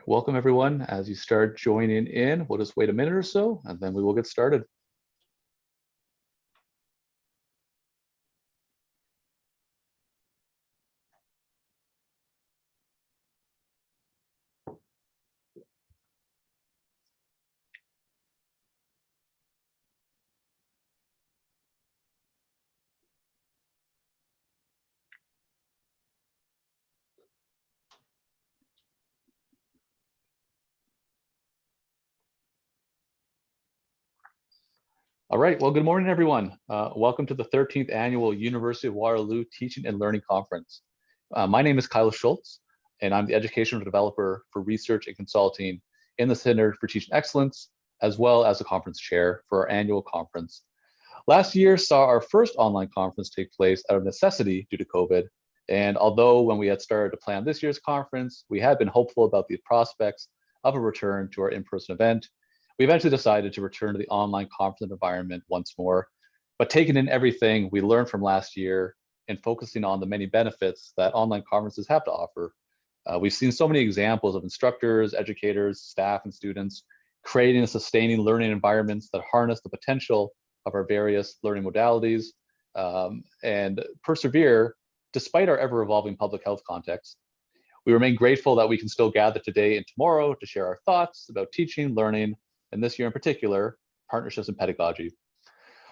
Welcome everyone. As you start joining in, we'll just wait a minute or so and then we will get started. All right, well, good morning, everyone. Welcome to the 13th Annual University of Waterloo Teaching and Learning Conference. My name is Kyle Schultz, and I'm the Educational Developer for Research and Consulting in the Center for Teaching Excellence, as well as the Conference Chair for our annual conference. Last year saw our first online conference take place out of necessity due to COVID, and although when we had started to plan this year's conference, we had been hopeful about the prospects of a return to our in-person event, we eventually decided to return to the online conference environment once more, but taking in everything we learned from last year and focusing on the many benefits that online conferences have to offer. We've seen so many examples of instructors, educators, staff, and students creating and sustaining learning environments that harness the potential of our various learning modalities and persevere despite our ever-evolving public health context. We remain grateful that we can still gather today and tomorrow to share our thoughts about teaching, learning, and this year in particular, partnerships and pedagogy.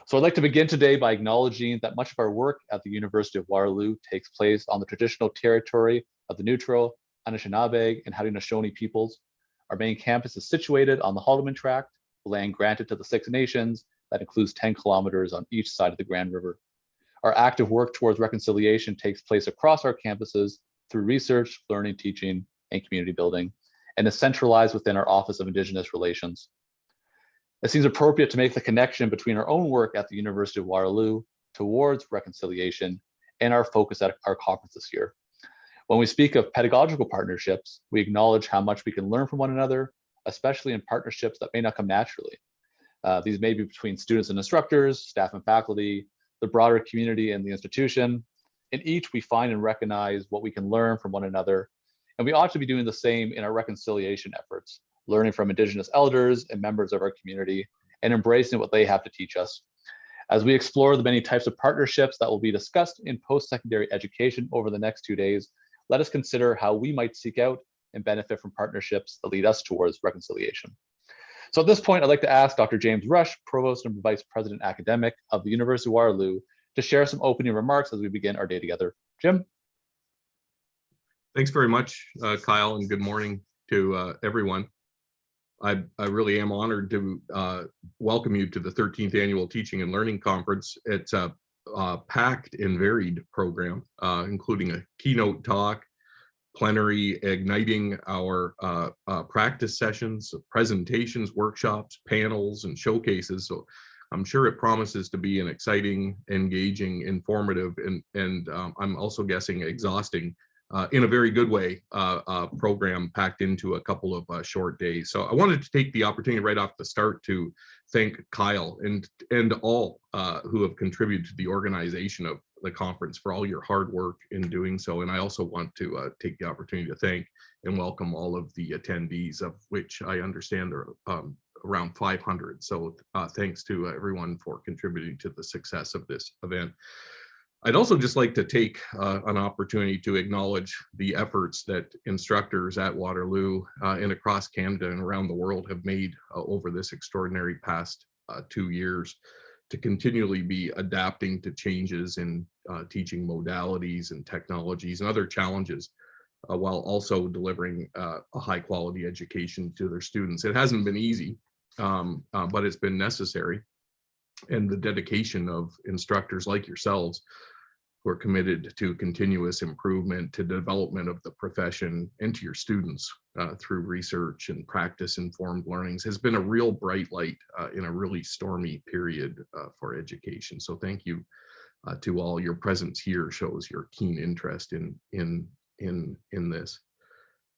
So I'd like to begin today by acknowledging that much of our work at the University of Waterloo takes place on the traditional territory of the Neutral, Anishinaabe, and Haudenosaunee peoples. Our main campus is situated on the Haldeman Tract, land granted to the Six Nations that includes 10 kilometers on each side of the Grand River. Our active work towards reconciliation takes place across our campuses through research, learning, teaching, and community building, and is centralized within our Office of Indigenous Relations. It seems appropriate to make the connection between our own work at the University of Waterloo towards reconciliation and our focus at our conference this year. When we speak of pedagogical partnerships, we acknowledge how much we can learn from one another, especially in partnerships that may not come naturally. These may be between students and instructors, staff and faculty, the broader community and the institution. In each, we find and recognize what we can learn from one another, and we ought to be doing the same in our reconciliation efforts, learning from Indigenous elders and members of our community and embracing what they have to teach us. As we explore the many types of partnerships that will be discussed in post-secondary education over the next 2 days, let us consider how we might seek out and benefit from partnerships that lead us towards reconciliation. So at this point, I'd like to ask Dr. James Rush, Provost and Vice President Academic of the University of Waterloo, to share some opening remarks as we begin our day together. Jim? Thanks very much, Kyle, and good morning to everyone. I really am honored to welcome you to the 13th Annual Teaching and Learning Conference. It's a packed and varied program, including a keynote talk, plenary igniting our practice sessions, presentations, workshops, panels, and showcases. So I'm sure it promises to be an exciting, engaging, informative, and I'm also guessing exhausting in a very good way, program packed into a couple of short days. So I wanted to take the opportunity right off the start to thank Kyle and all who have contributed to the organization of the conference for all your hard work in doing so. And I also want to take the opportunity to thank and welcome all of the attendees, of which I understand there are around 500. So thanks to everyone for contributing to the success of this event. I'd also just like to take an opportunity to acknowledge the efforts that instructors at Waterloo and across Canada and around the world have made over this extraordinary past 2 years to continually be adapting to changes in teaching modalities and technologies and other challenges, while also delivering a high quality education to their students. It hasn't been easy, but it's been necessary. And the dedication of instructors like yourselves who are committed to continuous improvement, to development of the profession, and to your students through research and practice-informed learnings has been a real bright light in a really stormy period for education. So thank you to all. Your presence here shows your keen interest in this.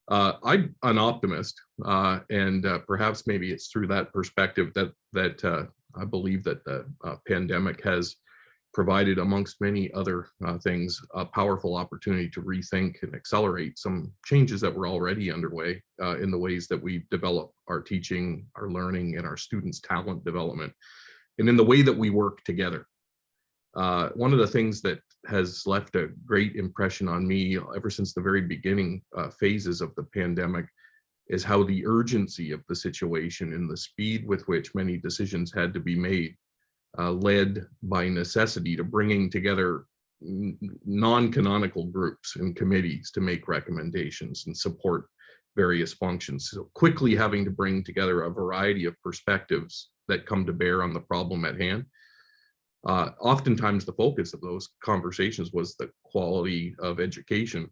I'm an optimist, and perhaps maybe it's through that perspective that I believe that the pandemic has provided, amongst many other things, a powerful opportunity to rethink and accelerate some changes that were already underway in the ways that we develop our teaching, our learning, and our students' talent development, and in the way that we work together. One of the things that has left a great impression on me ever since the very beginning phases of the pandemic is how the urgency of the situation and the speed with which many decisions had to be made led by necessity to bringing together non-canonical groups and committees to make recommendations and support various functions. So quickly having to bring together a variety of perspectives that come to bear on the problem at hand. Oftentimes the focus of those conversations was the quality of education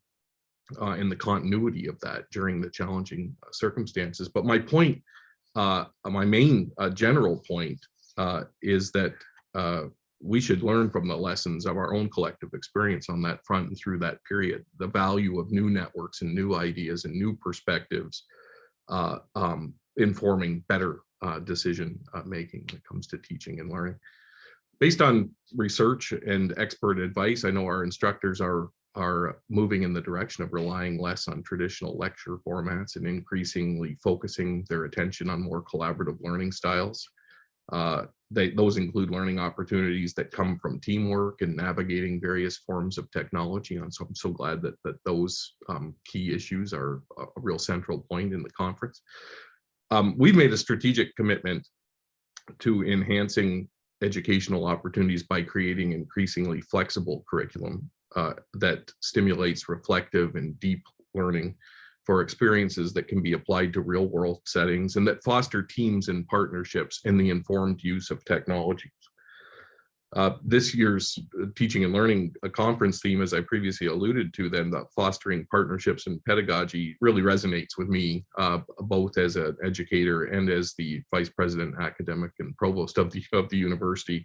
and the continuity of that during the challenging circumstances. But my point, my main general point is that we should learn from the lessons of our own collective experience on that front and through that period, the value of new networks and new ideas and new perspectives informing better decision making when it comes to teaching and learning. Based on research and expert advice, I know our instructors are moving in the direction of relying less on traditional lecture formats and increasingly focusing their attention on more collaborative learning styles. Those include learning opportunities that come from teamwork and navigating various forms of technology. And so I'm so glad that those key issues are a real central point in the conference. We've made a strategic commitment to enhancing educational opportunities by creating increasingly flexible curriculum that stimulates reflective and deep learning for experiences that can be applied to real world settings and that foster teams and partnerships and the informed use of technologies. This year's teaching and learning conference theme, as I previously alluded to, then the fostering partnerships and pedagogy really resonates with me, both as an educator and as the vice president, academic and provost of the university.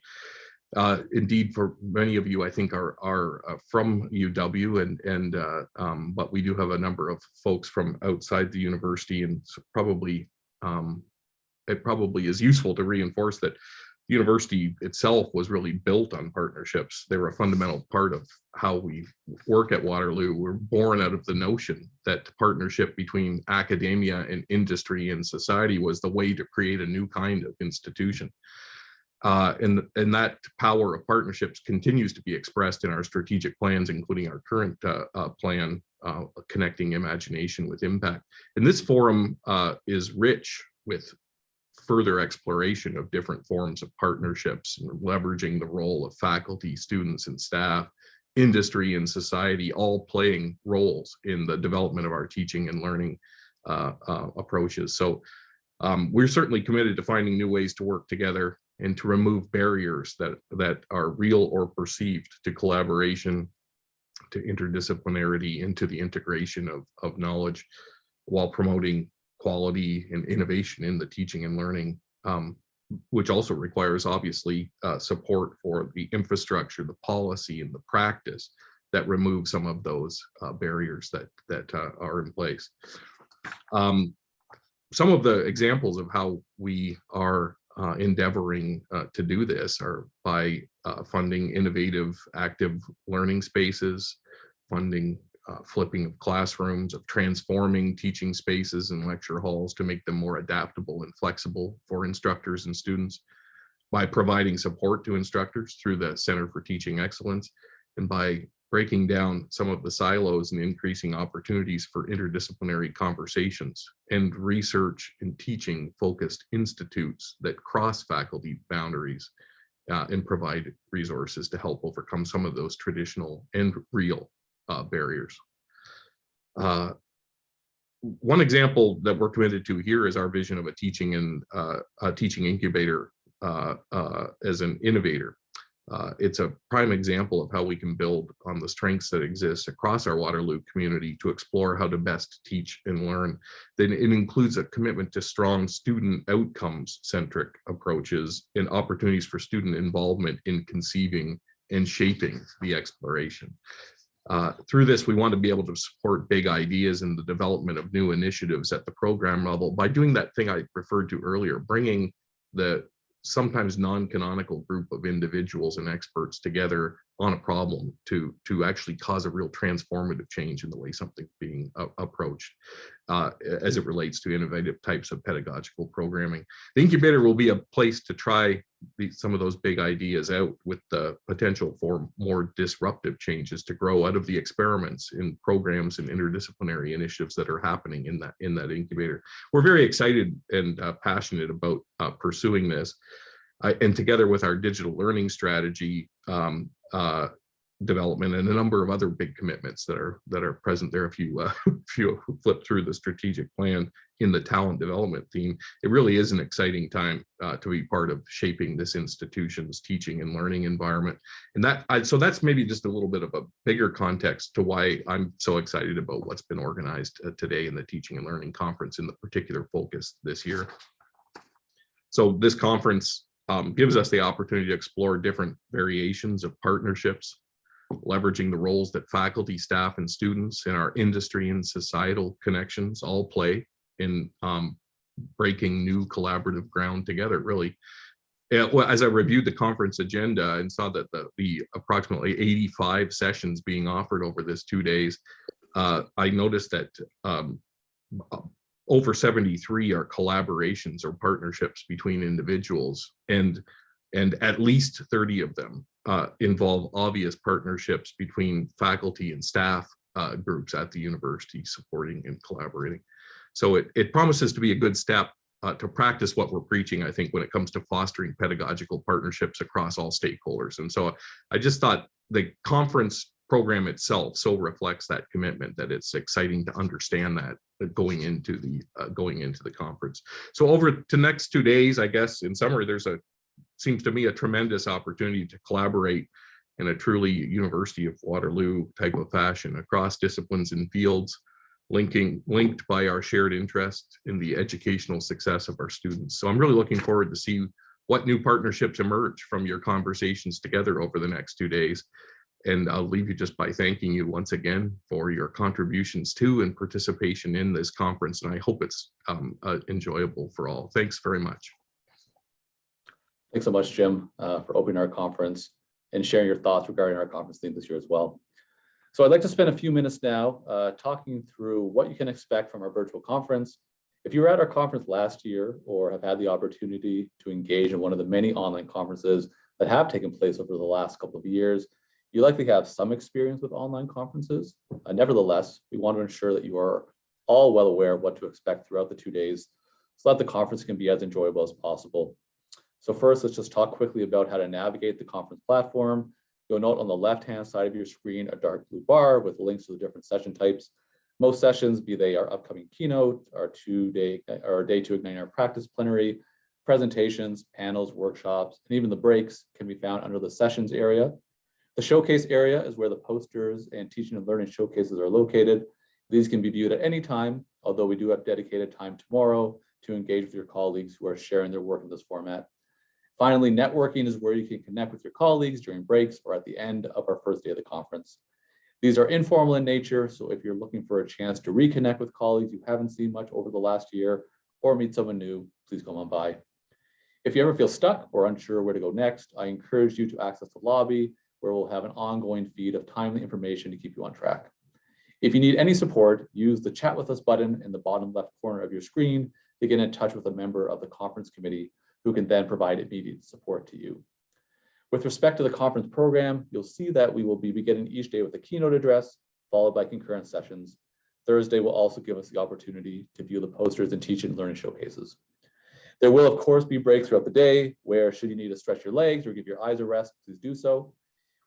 Indeed, for many of you, I think are from UW, but we do have a number of folks from outside the university, and probably it probably is useful to reinforce that the university itself was really built on partnerships. They were a fundamental part of how we work at Waterloo. We're born out of the notion that partnership between academia and industry and society was the way to create a new kind of institution. And that power of partnerships continues to be expressed in our strategic plans, including our current plan, Connecting Imagination with Impact. And this forum is rich with further exploration of different forms of partnerships and leveraging the role of faculty, students, and staff, industry, and society, all playing roles in the development of our teaching and learning approaches. So we're certainly committed to finding new ways to work together and to remove barriers that are real or perceived to collaboration, to interdisciplinarity, into the integration of knowledge, while promoting quality and innovation in the teaching and learning, which also requires, obviously, support for the infrastructure, the policy, and the practice that remove some of those barriers that are in place. Some of the examples of how we are endeavoring to do this are by funding innovative active learning spaces, funding flipping of classrooms, of transforming teaching spaces and lecture halls to make them more adaptable and flexible for instructors and students, by providing support to instructors through the Center for Teaching Excellence, and by breaking down some of the silos and increasing opportunities for interdisciplinary conversations and research and teaching focused institutes that cross faculty boundaries and provide resources to help overcome some of those traditional and real barriers. One example that we're committed to here is our vision of a teaching incubator as an innovator. It's a prime example of how we can build on the strengths that exist across our Waterloo community to explore how to best teach and learn. Then it includes a commitment to strong student outcomes-centric approaches and opportunities for student involvement in conceiving and shaping the exploration. Through this, we want to be able to support big ideas and the development of new initiatives at the program level by doing that thing I referred to earlier, bringing the sometimes non-canonical group of individuals and experts together on a problem to actually cause a real transformative change in the way something's being approached as it relates to innovative types of pedagogical programming. The incubator will be a place to try some of those big ideas out with the potential for more disruptive changes to grow out of the experiments in programs and interdisciplinary initiatives that are happening in that incubator. We're very excited and passionate about pursuing this. And together with our digital learning strategy development and a number of other big commitments that are present there, if you flip through the strategic plan in the talent development theme, it really is an exciting time to be part of shaping this institution's teaching and learning environment. And so that's maybe just a little bit of a bigger context to why I'm so excited about what's been organized today in the Teaching and Learning Conference in the particular focus this year. So this conference gives us the opportunity to explore different variations of partnerships, leveraging the roles that faculty, staff, and students in our industry and societal connections all play in breaking new collaborative ground together, really. Well, as I reviewed the conference agenda and saw that the approximately 85 sessions being offered over this 2 days, I noticed that over 73 are collaborations or partnerships between individuals, and at least 30 of them involve obvious partnerships between faculty and staff groups at the university supporting and collaborating. So it promises to be a good step to practice what we're preaching, I think, when it comes to fostering pedagogical partnerships across all stakeholders. And so I just thought the conference program itself so reflects that commitment that it's exciting to understand that going into the conference. So over to next 2 days, I guess, in summary, seems to me a tremendous opportunity to collaborate in a truly University of Waterloo type of fashion across disciplines and fields, linked by our shared interest in the educational success of our students. So I'm really looking forward to see what new partnerships emerge from your conversations together over the next 2 days. And I'll leave you just by thanking you once again for your contributions to and participation in this conference. And I hope it's enjoyable for all. Thanks very much. Thanks so much, Jim, for opening our conference and sharing your thoughts regarding our conference theme this year as well. So I'd like to spend a few minutes now talking through what you can expect from our virtual conference. If you were at our conference last year or have had the opportunity to engage in one of the many online conferences that have taken place over the last couple of years, you likely have some experience with online conferences. Nevertheless, we want to ensure that you are all well aware of what to expect throughout the 2 days so that the conference can be as enjoyable as possible. So first, let's just talk quickly about how to navigate the conference platform. You'll note on the left-hand side of your screen a dark blue bar with links to the different session types. Most sessions, be they our upcoming keynote, our day 2 Igniting Our Practice plenary, presentations, panels, workshops, and even the breaks can be found under the sessions area. The showcase area is where the posters and teaching and learning showcases are located. These can be viewed at any time, although we do have dedicated time tomorrow to engage with your colleagues who are sharing their work in this format. Finally, networking is where you can connect with your colleagues during breaks or at the end of our first day of the conference. These are informal in nature, so if you're looking for a chance to reconnect with colleagues you haven't seen much over the last year or meet someone new, please come on by. If you ever feel stuck or unsure where to go next, I encourage you to access the lobby, where we'll have an ongoing feed of timely information to keep you on track. If you need any support, use the Chat With Us button in the bottom left corner of your screen to get in touch with a member of the conference committee who can then provide immediate support to you. With respect to the conference program, you'll see that we will be beginning each day with a keynote address, followed by concurrent sessions. Thursday will also give us the opportunity to view the posters and teaching and learning showcases. There will, of course, be breaks throughout the day where, should you need to stretch your legs or give your eyes a rest, please do so.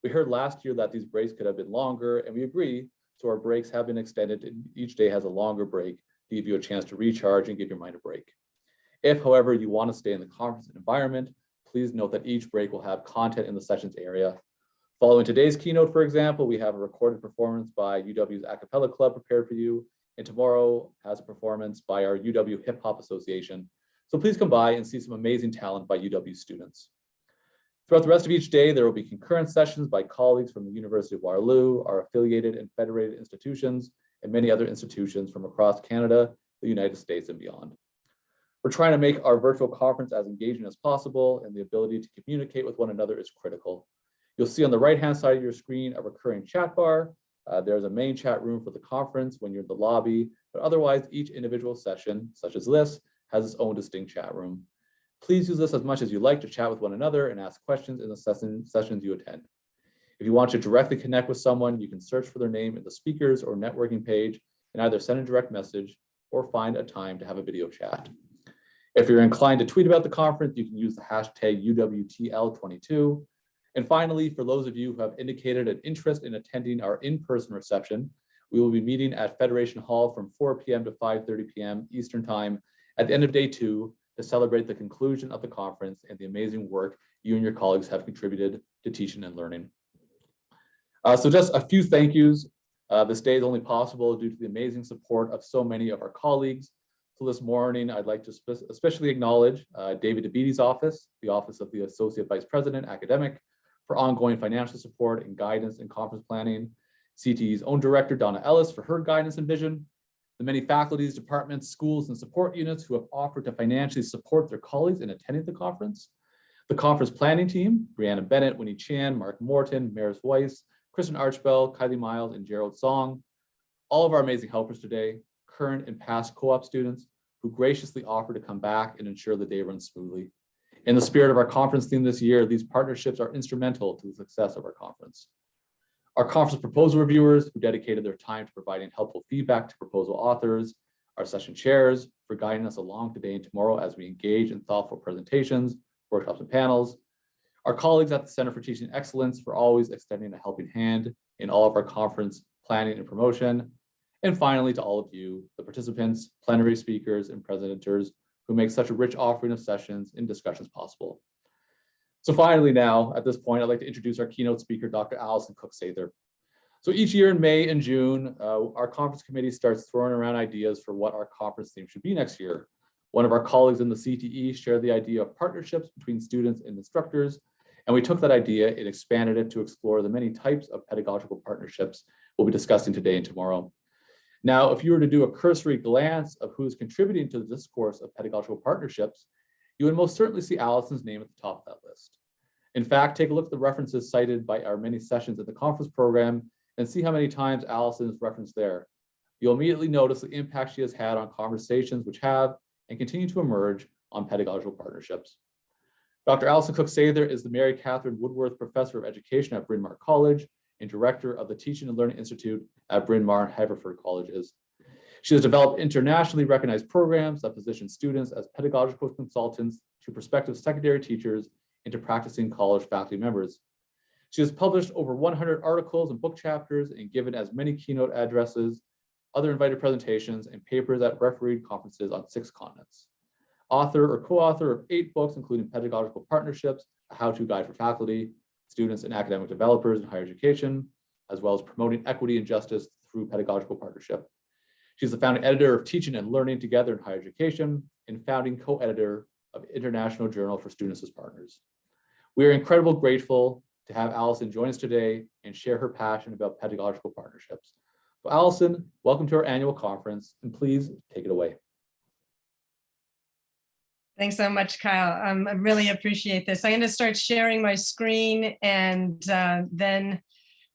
We heard last year that these breaks could have been longer, and we agree, so our breaks have been extended, and each day has a longer break to give you a chance to recharge and give your mind a break. If, however, you want to stay in the conference environment, please note that each break will have content in the sessions area. Following today's keynote, for example, we have a recorded performance by UW's a cappella club prepared for you, and tomorrow has a performance by our UW Hip Hop Association. So please come by and see some amazing talent by UW students. Throughout the rest of each day, there will be concurrent sessions by colleagues from the University of Waterloo, our affiliated and federated institutions, and many other institutions from across Canada, the United States, and beyond. We're trying to make our virtual conference as engaging as possible, and the ability to communicate with one another is critical. You'll see on the right-hand side of your screen a recurring chat bar. There's a main chat room for the conference when you're in the lobby, but otherwise each individual session, such as this, has its own distinct chat room. Please use this as much as you like to chat with one another and ask questions in the sessions you attend. If you want to directly connect with someone, you can search for their name in the speakers or networking page and either send a direct message or find a time to have a video chat. If you're inclined to tweet about the conference, you can use the hashtag UWTL22. And finally, for those of you who have indicated an interest in attending our in-person reception, we will be meeting at Federation Hall from 4 p.m. to 5:30 p.m. Eastern Time at the end of day 2 to celebrate the conclusion of the conference and the amazing work you and your colleagues have contributed to teaching and learning. So just a few thank yous. This day is only possible due to the amazing support of so many of our colleagues. So this morning, I'd like to especially acknowledge David DeBeaty's office, the Office of the Associate Vice President, Academic, for ongoing financial support and guidance in conference planning, CTE's own director, Donna Ellis, for her guidance and vision, the many faculties, departments, schools, and support units who have offered to financially support their colleagues in attending the conference, the conference planning team, Brianna Bennett, Winnie Chan, Mark Morton, Maris Weiss, Kristen Archbell, Kylie Miles, and Gerald Song, all of our amazing helpers today, current and past co-op students who graciously offer to come back and ensure the day runs smoothly. In the spirit of our conference theme this year, these partnerships are instrumental to the success of our conference. Our conference proposal reviewers who dedicated their time to providing helpful feedback to proposal authors, our session chairs for guiding us along today and tomorrow as we engage in thoughtful presentations, workshops, and panels, our colleagues at the Center for Teaching Excellence for always extending a helping hand in all of our conference planning and promotion, and finally to all of you, the participants, plenary speakers, and presenters who make such a rich offering of sessions and discussions possible. So finally now, at this point, I'd like to introduce our keynote speaker, Dr. Alison Cook-Sather. So each year in May and June, our conference committee starts throwing around ideas for what our conference theme should be next year. One of our colleagues in the CTE shared the idea of partnerships between students and instructors, and we took that idea and expanded it to explore the many types of pedagogical partnerships we'll be discussing today and tomorrow. Now, if you were to do a cursory glance of who's contributing to the discourse of pedagogical partnerships, you would most certainly see Allison's name at the top of that list. In fact, take a look at the references cited by our many sessions at the conference program and see how many times Allison is referenced there. You'll immediately notice the impact she has had on conversations which have and continue to emerge on pedagogical partnerships. Dr. Alison Cook-Sather is the Mary Catherine Woodworth Professor of Education at Bryn Mawr College and Director of the Teaching and Learning Institute at Bryn Mawr and Haverford Colleges. She has developed internationally recognized programs that position students as pedagogical consultants to prospective secondary teachers and to practicing college faculty members. She has published over 100 articles and book chapters and given as many keynote addresses, other invited presentations, and papers at refereed conferences on 6 continents. Author or co-author of 8 books, including Pedagogical Partnerships, a how-to guide for faculty, students, and academic developers in higher education, as well as promoting equity and justice through pedagogical partnership. She's the founding editor of Teaching and Learning Together in Higher Education and founding co-editor of International Journal for Students as Partners. We are incredibly grateful to have Allison join us today and share her passion about pedagogical partnerships. So Allison, welcome to our annual conference, and please take it away. Thanks so much, Kyle. I really appreciate this. I'm going to start sharing my screen and then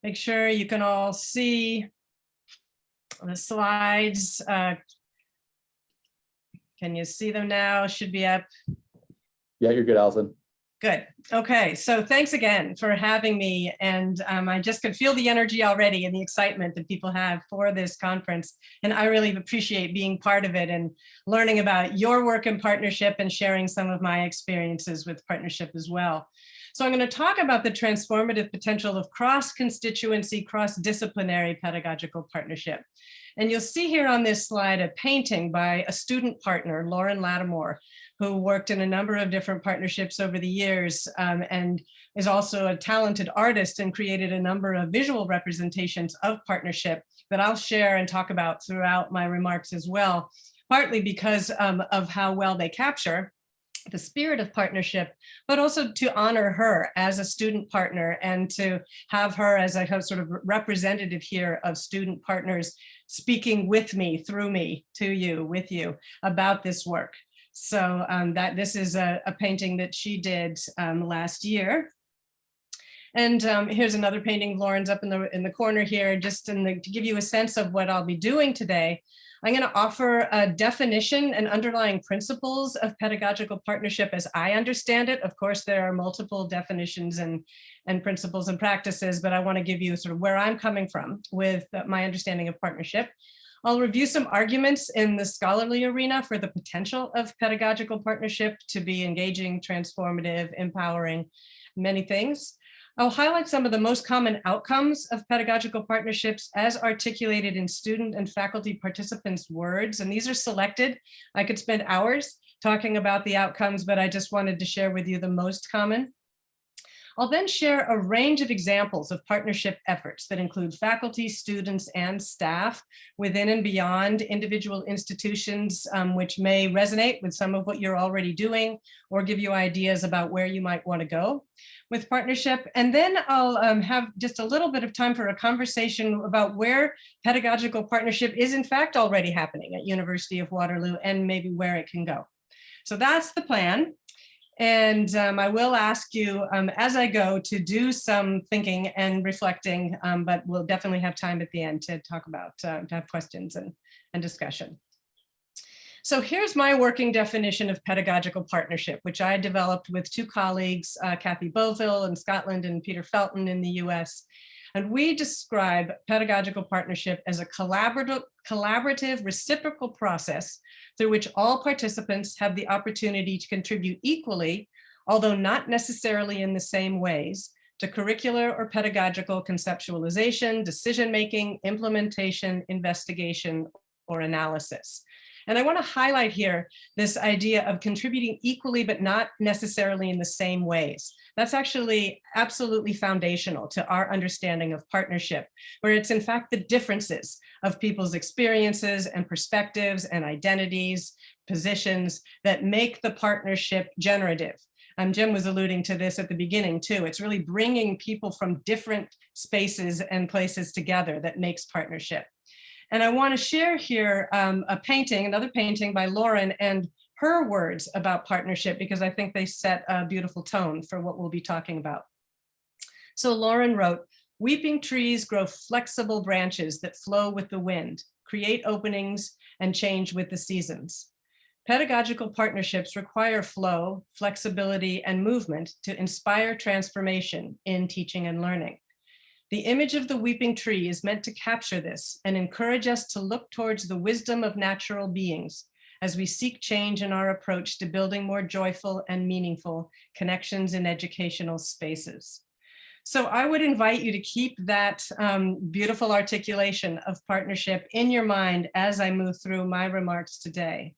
make sure you can all see the slides. Can you see them now? Should be up. Yeah, you're good, Allison. Good. Okay, so thanks again for having me. And I just could feel the energy already and the excitement that people have for this conference. And I really appreciate being part of it and learning about your work in partnership and sharing some of my experiences with partnership as well. So I'm going to talk about the transformative potential of cross-constituency, cross-disciplinary pedagogical partnership. And you'll see here on this slide a painting by a student partner, Lauren Lattimore, who worked in a number of different partnerships over the years and is also a talented artist and created a number of visual representations of partnership that I'll share and talk about throughout my remarks as well, partly because of how well they capture the spirit of partnership, but also to honor her as a student partner and to have her as a sort of representative here of student partners speaking with me, through me, to you, with you about this work. So this is a painting that she did last year. And here's another painting. Lauren's up in the corner here, just to give you a sense of what I'll be doing today. I'm going to offer a definition and underlying principles of pedagogical partnership as I understand it. Of course, there are multiple definitions and principles and practices, but I want to give you sort of where I'm coming from with my understanding of partnership. I'll review some arguments in the scholarly arena for the potential of pedagogical partnership to be engaging, transformative, empowering, many things. I'll highlight some of the most common outcomes of pedagogical partnerships as articulated in student and faculty participants' words, and these are selected. I could spend hours talking about the outcomes, but I just wanted to share with you the most common. I'll then share a range of examples of partnership efforts that include faculty, students, and staff within and beyond individual institutions, which may resonate with some of what you're already doing or give you ideas about where you might want to go with partnership. And then I'll have just a little bit of time for a conversation about where pedagogical partnership is in fact already happening at University of Waterloo and maybe where it can go. So that's the plan. And I will ask you as I go to do some thinking and reflecting, but we'll definitely have time at the end to talk about, to have questions and discussion. So here's my working definition of pedagogical partnership, which I developed with two colleagues, Kathy Boville in Scotland and Peter Felton in the US. And we describe pedagogical partnership as a collaborative reciprocal process through which all participants have the opportunity to contribute equally, although not necessarily in the same ways, to curricular or pedagogical conceptualization, decision-making, implementation, investigation, or analysis. And I want to highlight here this idea of contributing equally, but not necessarily in the same ways. That's actually absolutely foundational to our understanding of partnership, where it's in fact the differences of people's experiences and perspectives and identities, positions that make the partnership generative. Jim was alluding to this at the beginning too. It's really bringing people from different spaces and places together that makes partnership. And I want to share here another painting by Lauren and her words about partnership, because I think they set a beautiful tone for what we'll be talking about. So Lauren wrote, "Weeping trees grow flexible branches that flow with the wind, create openings, and change with the seasons. Pedagogical partnerships require flow, flexibility, and movement to inspire transformation in teaching and learning. The image of the weeping tree is meant to capture this and encourage us to look towards the wisdom of natural beings as we seek change in our approach to building more joyful and meaningful connections in educational spaces." So I would invite you to keep that beautiful articulation of partnership in your mind as I move through my remarks today.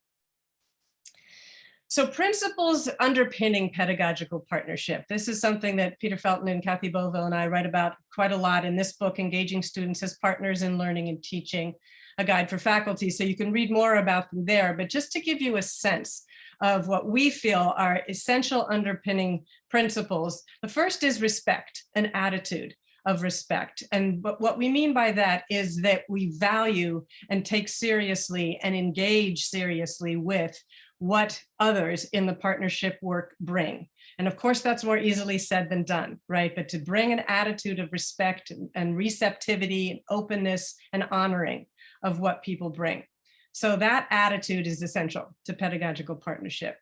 So principles underpinning pedagogical partnership. This is something that Peter Felton and Kathy Boville and I write about quite a lot in this book, Engaging Students as Partners in Learning and Teaching, a guide for faculty. So you can read more about them there, but just to give you a sense of what we feel are essential underpinning principles. The first is respect, an attitude of respect. And what we mean by that is that we value and take seriously and engage seriously with what others in the partnership work bring. And of course, that's more easily said than done, right? But to bring an attitude of respect and receptivity and openness and honoring of what people bring. So that attitude is essential to pedagogical partnership.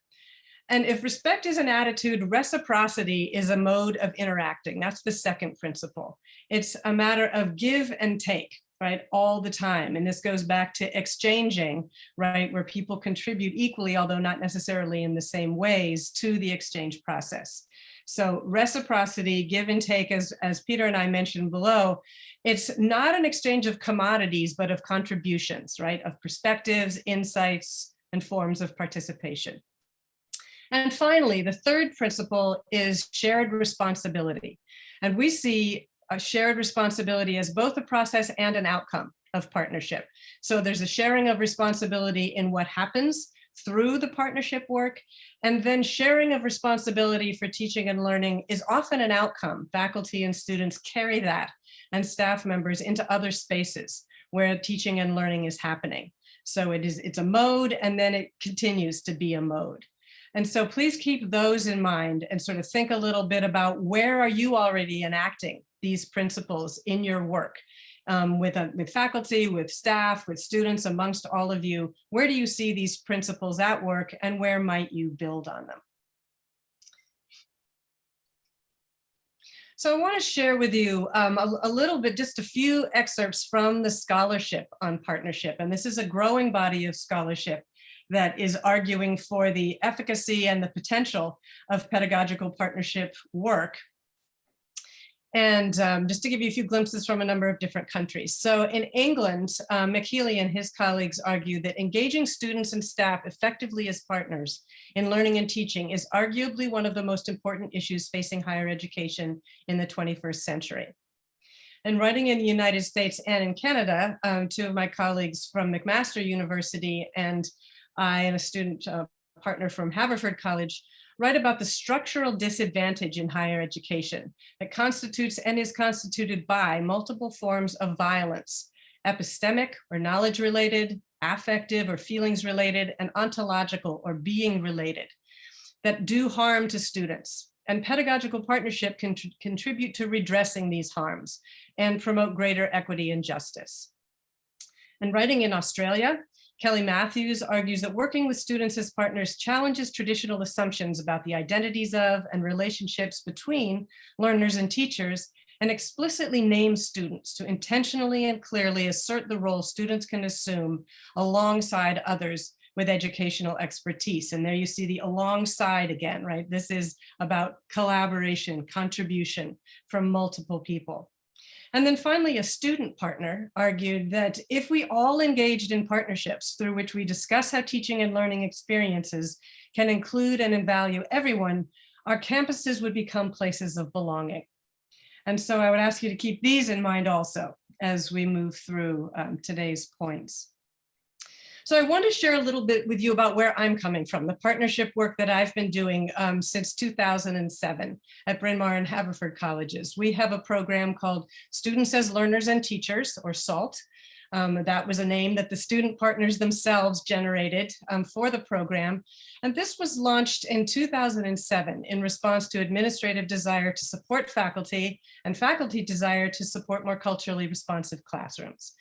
And if respect is an attitude, reciprocity is a mode of interacting. That's the second principle. It's a matter of give and take, right, all the time. And this goes back to exchanging, right, where people contribute equally, although not necessarily in the same ways, to the exchange process. So reciprocity, give and take, as Peter and I mentioned below, it's not an exchange of commodities, but of contributions, right, of perspectives, insights, and forms of participation. And finally, the third principle is shared responsibility. And we see a shared responsibility as both a process and an outcome of partnership. So there's a sharing of responsibility in what happens through the partnership work, and then sharing of responsibility for teaching and learning is often an outcome. Faculty and students carry that and staff members into other spaces where teaching and learning is happening. So it's a mode, and then it continues to be a mode. And so please keep those in mind and sort of think a little bit about where are you already enacting these principles in your work with faculty, with staff, with students, amongst all of you. Where do you see these principles at work, and where might you build on them? So I want to share with you a little bit, just a few excerpts from the scholarship on partnership. And this is a growing body of scholarship that is arguing for the efficacy and the potential of pedagogical partnership work. And just to give you a few glimpses from a number of different countries. So in England, McHealy and his colleagues argue that engaging students and staff effectively as partners in learning and teaching is arguably one of the most important issues facing higher education in the 21st century. And writing in the United States and in Canada, two of my colleagues from McMaster University and I and a student partner from Haverford College write about the structural disadvantage in higher education that constitutes and is constituted by multiple forms of violence, epistemic or knowledge related, affective or feelings related, and ontological or being related, that do harm to students. And pedagogical partnership can contribute to redressing these harms and promote greater equity and justice. And writing in Australia, Kelly Matthews argues that working with students as partners challenges traditional assumptions about the identities of and relationships between learners and teachers, and explicitly names students to intentionally and clearly assert the role students can assume alongside others with educational expertise. And there you see the alongside again, right? This is about collaboration, contribution from multiple people. And then finally, a student partner argued that if we all engaged in partnerships through which we discuss how teaching and learning experiences can include and value everyone, our campuses would become places of belonging. And so I would ask you to keep these in mind also as we move through today's points. So I want to share a little bit with you about where I'm coming from, the partnership work that I've been doing since 2007 at Bryn Mawr and Haverford colleges. We have a program called Students as Learners and Teachers, or SALT. That was a name that the student partners themselves generated for the program. And this was launched in 2007 in response to administrative desire to support faculty and faculty desire to support more culturally responsive classrooms.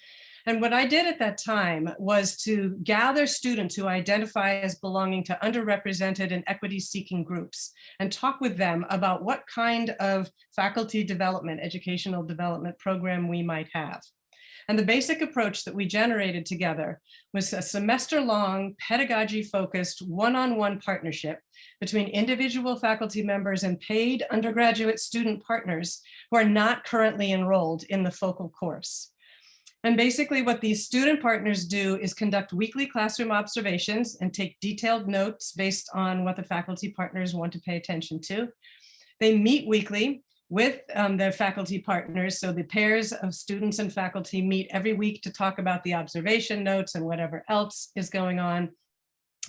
And what I did at that time was to gather students who identify as belonging to underrepresented and equity-seeking groups and talk with them about what kind of faculty development, educational development program we might have. And the basic approach that we generated together was a semester-long, pedagogy-focused, one-on-one partnership between individual faculty members and paid undergraduate student partners who are not currently enrolled in the focal course. And basically what these student partners do is conduct weekly classroom observations and take detailed notes based on what the faculty partners want to pay attention to. They meet weekly with their faculty partners. So the pairs of students and faculty meet every week to talk about the observation notes and whatever else is going on.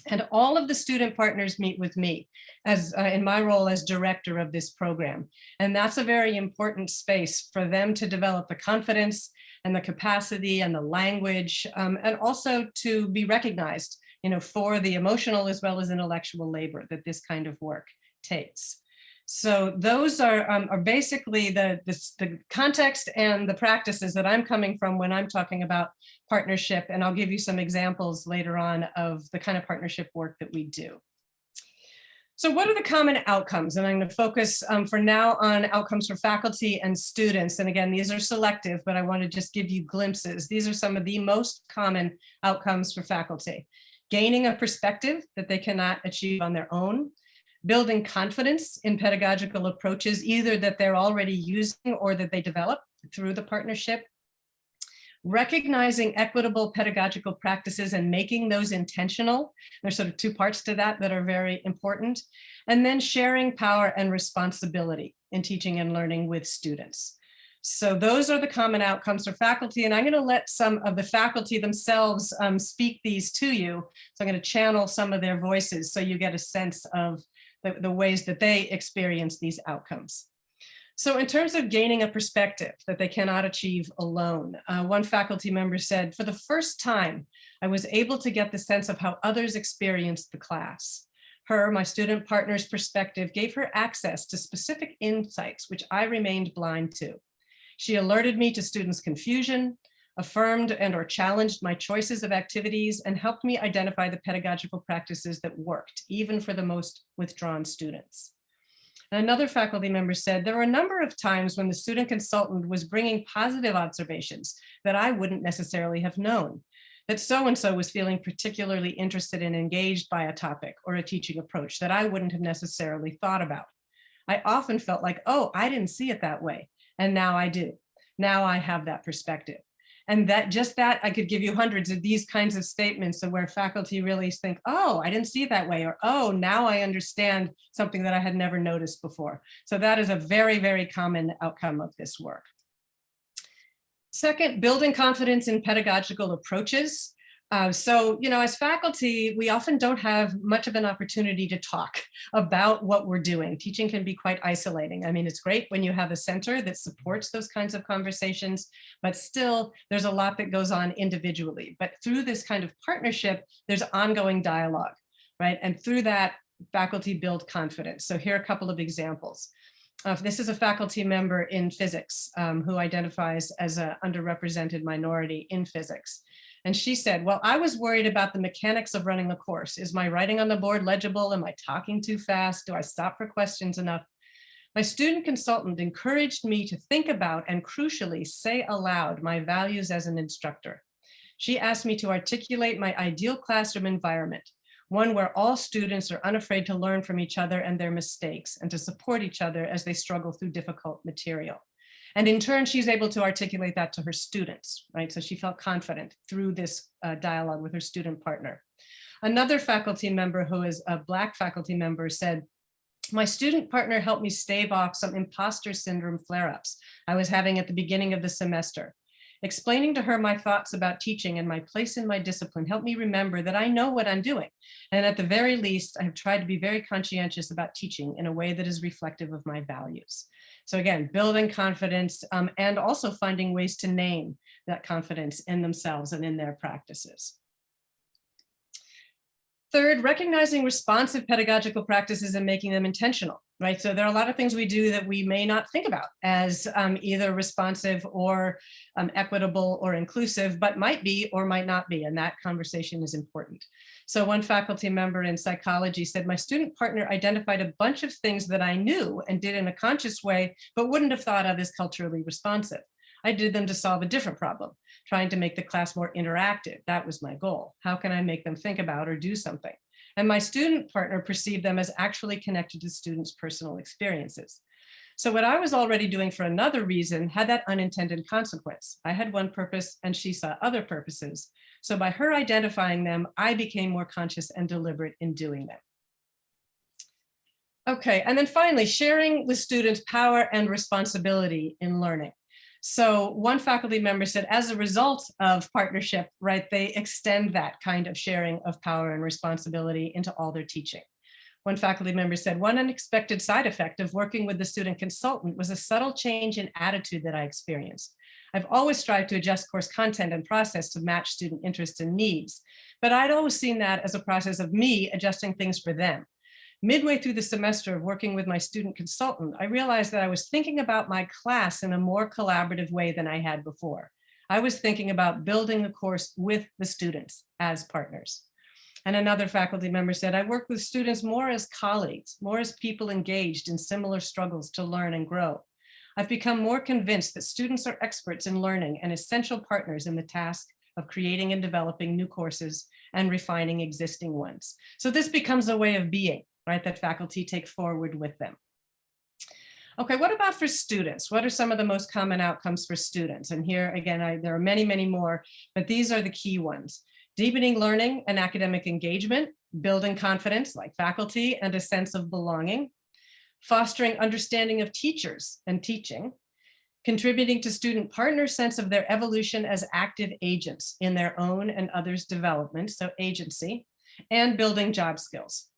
And all of the student partners meet with me as in my role as director of this program. And that's a very important space for them to develop the confidence and the capacity and the language, and also to be recognized, for the emotional as well as intellectual labor that this kind of work takes. So those are basically the context and the practices that I'm coming from when I'm talking about partnership. And I'll give you some examples later on of the kind of partnership work that we do. So what are the common outcomes? And I'm going to focus for now on outcomes for faculty and students. And again, these are selective, but I want to just give you glimpses. These are some of the most common outcomes for faculty. Gaining a perspective that they cannot achieve on their own. Building confidence in pedagogical approaches, either that they're already using or that they develop through the partnership. Recognizing equitable pedagogical practices and making those intentional. There's sort of two parts to that that are very important. And then sharing power and responsibility in teaching and learning with students. So those are the common outcomes for faculty. And I'm going to let some of the faculty themselves speak these to you. So I'm going to channel some of their voices so you get a sense of the ways that they experience these outcomes. So in terms of gaining a perspective that they cannot achieve alone, one faculty member said, for the first time, I was able to get the sense of how others experienced the class. Her, my student partner's perspective gave her access to specific insights, which I remained blind to. She alerted me to students' confusion, affirmed and or challenged my choices of activities, and helped me identify the pedagogical practices that worked, even for the most withdrawn students. Another faculty member said, there were a number of times when the student consultant was bringing positive observations that I wouldn't necessarily have known, that so-and-so was feeling particularly interested and engaged by a topic or a teaching approach that I wouldn't have necessarily thought about. I often felt like, oh, I didn't see it that way. And now I do. Now I have that perspective. And that I could give you hundreds of these kinds of statements of where faculty really think, oh, I didn't see it that way, or, oh, now I understand something that I had never noticed before. So that is a very, very common outcome of this work. Second, building confidence in pedagogical approaches. So, as faculty, we often don't have much of an opportunity to talk about what we're doing. Teaching can be quite isolating. I mean, it's great when you have a center that supports those kinds of conversations, but still there's a lot that goes on individually. But through this kind of partnership, there's ongoing dialogue, right? And through that, faculty build confidence. So here are a couple of examples. This is a faculty member in physics who identifies as an underrepresented minority in physics. And she said, well, I was worried about the mechanics of running a course. Is my writing on the board legible? Am I talking too fast? Do I stop for questions enough? My student consultant encouraged me to think about and crucially say aloud my values as an instructor. She asked me to articulate my ideal classroom environment, one where all students are unafraid to learn from each other and their mistakes and to support each other as they struggle through difficult material. And in turn, she's able to articulate that to her students, right? So she felt confident through this dialogue with her student partner. Another faculty member who is a Black faculty member said, my student partner helped me stave off some imposter syndrome flare-ups I was having at the beginning of the semester. Explaining to her my thoughts about teaching and my place in my discipline helped me remember that I know what I'm doing. And at the very least, I have tried to be very conscientious about teaching in a way that is reflective of my values. So again, building confidence and also finding ways to name that confidence in themselves and in their practices. Third, recognizing responsive pedagogical practices and making them intentional, right? So there are a lot of things we do that we may not think about as either responsive or equitable or inclusive, but might be or might not be, and that conversation is important. So one faculty member in psychology said, my student partner identified a bunch of things that I knew and did in a conscious way, but wouldn't have thought of as culturally responsive. I did them to solve a different problem, trying to make the class more interactive. That was my goal. How can I make them think about or do something? And my student partner perceived them as actually connected to students' personal experiences. So what I was already doing for another reason had that unintended consequence. I had one purpose and she saw other purposes. So by her identifying them, I became more conscious and deliberate in doing them. Okay, and then finally, sharing with students power and responsibility in learning. So one faculty member said, as a result of partnership, right, they extend that kind of sharing of power and responsibility into all their teaching. One faculty member said, one unexpected side effect of working with the student consultant was a subtle change in attitude that I experienced. I've always strived to adjust course content and process to match student interests and needs, but I'd always seen that as a process of me adjusting things for them. Midway through the semester of working with my student consultant, I realized that I was thinking about my class in a more collaborative way than I had before. I was thinking about building the course with the students as partners. And another faculty member said, I work with students more as colleagues, more as people engaged in similar struggles to learn and grow. I've become more convinced that students are experts in learning and essential partners in the task of creating and developing new courses and refining existing ones. So this becomes a way of being, right, that faculty take forward with them. Okay, what about for students? What are some of the most common outcomes for students? And here again, there are many, many more, but these are the key ones. Deepening learning and academic engagement, building confidence like faculty and a sense of belonging, fostering understanding of teachers and teaching, contributing to student partners' sense of their evolution as active agents in their own and others' development, so agency, and building job skills.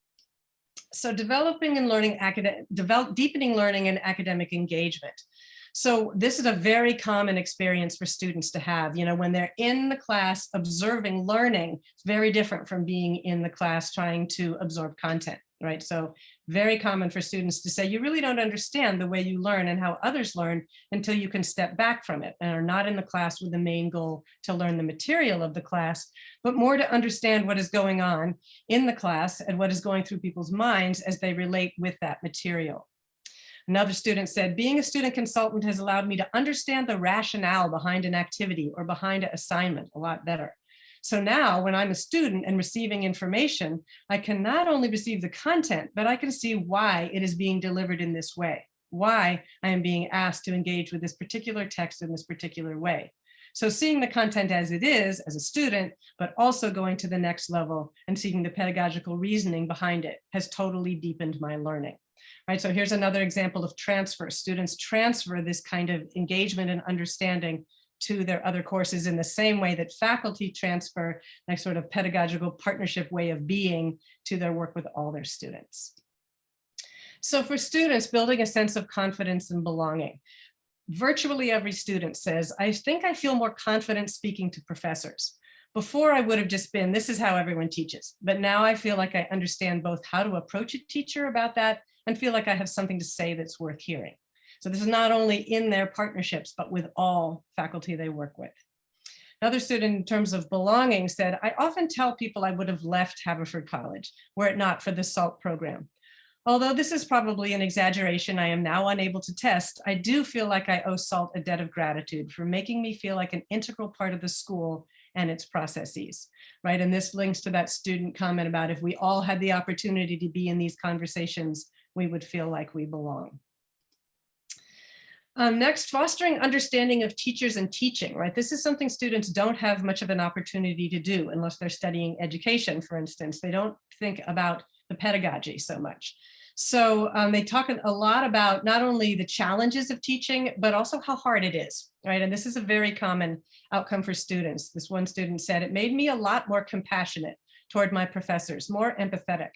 So deepening learning and academic engagement. So this is a very common experience for students to have, when they're in the class observing learning. It's very different from being in the class trying to absorb content, right? So very common for students to say, you really don't understand the way you learn and how others learn until you can step back from it and are not in the class with the main goal to learn the material of the class, but more to understand what is going on in the class and what is going through people's minds as they relate with that material. Another student said, being a student consultant has allowed me to understand the rationale behind an activity or behind an assignment a lot better. So now when I'm a student and receiving information, I can not only receive the content, but I can see why it is being delivered in this way, why I am being asked to engage with this particular text in this particular way. So seeing the content as it is as a student, but also going to the next level and seeing the pedagogical reasoning behind it has totally deepened my learning. Right, so here's another example of transfer. Students transfer this kind of engagement and understanding to their other courses in the same way that faculty transfer that sort of pedagogical partnership way of being to their work with all their students. So for students, building a sense of confidence and belonging. Virtually every student says, I think I feel more confident speaking to professors. Before I would have just been, this is how everyone teaches. But now I feel like I understand both how to approach a teacher about that and feel like I have something to say that's worth hearing. So this is not only in their partnerships, but with all faculty they work with. Another student, in terms of belonging, said, I often tell people I would have left Haverford College were it not for the SALT program. Although this is probably an exaggeration I am now unable to test, I do feel like I owe SALT a debt of gratitude for making me feel like an integral part of the school and its processes, right? And this links to that student comment about if we all had the opportunity to be in these conversations, we would feel like we belong. Next, fostering understanding of teachers and teaching, right? This is something students don't have much of an opportunity to do unless they're studying education, for instance. They don't think about the pedagogy so much. So they talk a lot about not only the challenges of teaching, but also how hard it is, right? And this is a very common outcome for students. This one student said, it made me a lot more compassionate toward my professors, more empathetic,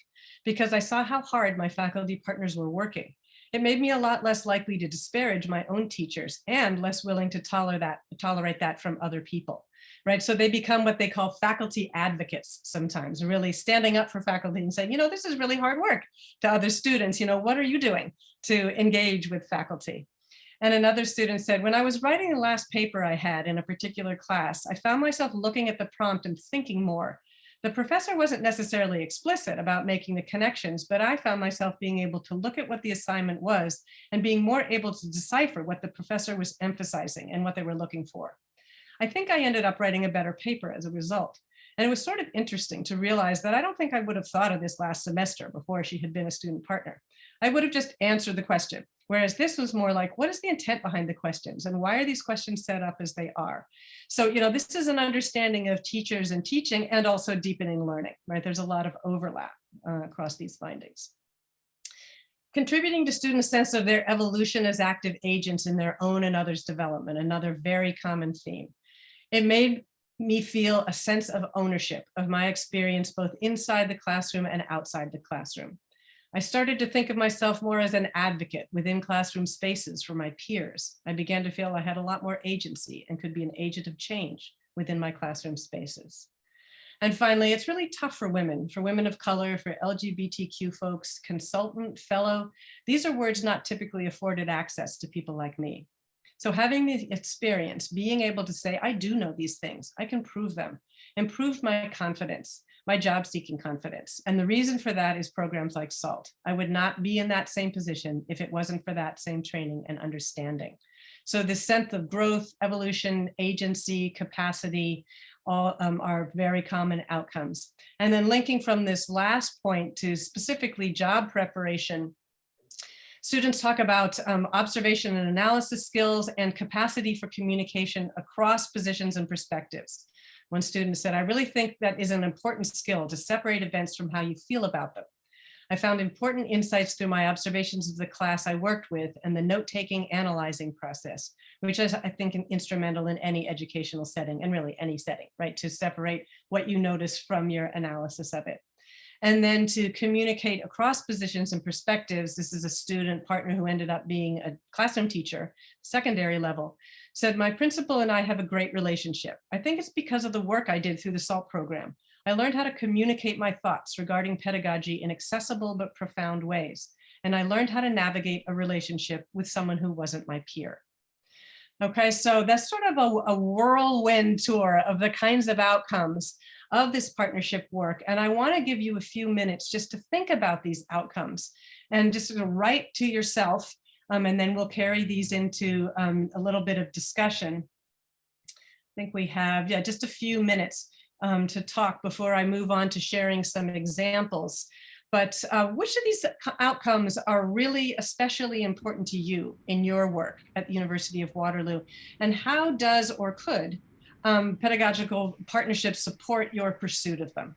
because I saw how hard my faculty partners were working. It made me a lot less likely to disparage my own teachers and less willing to tolerate that from other people, right? So they become what they call faculty advocates sometimes, really standing up for faculty and saying, this is really hard work to other students. What are you doing to engage with faculty? And another student said, when I was writing the last paper I had in a particular class, I found myself looking at the prompt and thinking more. The professor wasn't necessarily explicit about making the connections, but I found myself being able to look at what the assignment was and being more able to decipher what the professor was emphasizing and what they were looking for. I think I ended up writing a better paper as a result. And it was sort of interesting to realize that I don't think I would have thought of this last semester before she had been a student partner. I would have just answered the question, whereas this was more like, what is the intent behind the questions and why are these questions set up as they are? So, this is an understanding of teachers and teaching and also deepening learning, right? There's a lot of overlap across these findings. Contributing to students' sense of their evolution as active agents in their own and others' development, another very common theme. It made me feel a sense of ownership of my experience, both inside the classroom and outside the classroom. I started to think of myself more as an advocate within classroom spaces for my peers. I began to feel I had a lot more agency and could be an agent of change within my classroom spaces. And finally, it's really tough for women of color, for LGBTQ folks, consultant, fellow. These are words not typically afforded access to people like me. So having the experience, being able to say, I do know these things, I can prove them, improved my confidence, my job-seeking confidence. And the reason for that is programs like SALT. I would not be in that same position if it wasn't for that same training and understanding. So the sense of growth, evolution, agency, capacity, all are very common outcomes. And then linking from this last point to specifically job preparation, students talk about observation and analysis skills and capacity for communication across positions and perspectives. One student said, I really think that is an important skill to separate events from how you feel about them. I found important insights through my observations of the class I worked with and the note-taking, analyzing process, which is, I think, instrumental in any educational setting and really any setting, right? To separate what you notice from your analysis of it. And then to communicate across positions and perspectives, this is a student partner who ended up being a classroom teacher, secondary level, said, my principal and I have a great relationship. I think it's because of the work I did through the SALT program. I learned how to communicate my thoughts regarding pedagogy in accessible but profound ways. And I learned how to navigate a relationship with someone who wasn't my peer. Okay, so that's sort of a whirlwind tour of the kinds of outcomes of this partnership work. And I want to give you a few minutes just to think about these outcomes and just sort of write to yourself. And then we'll carry these into a little bit of discussion. I think we have, just a few minutes to talk before I move on to sharing some examples. But which of these outcomes are really especially important to you in your work at the University of Waterloo? And how does or could pedagogical partnerships support your pursuit of them?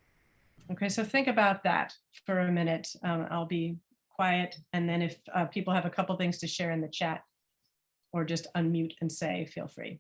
Okay, so think about that for a minute. I'll be quiet. And then if people have a couple things to share in the chat or just unmute and say, feel free.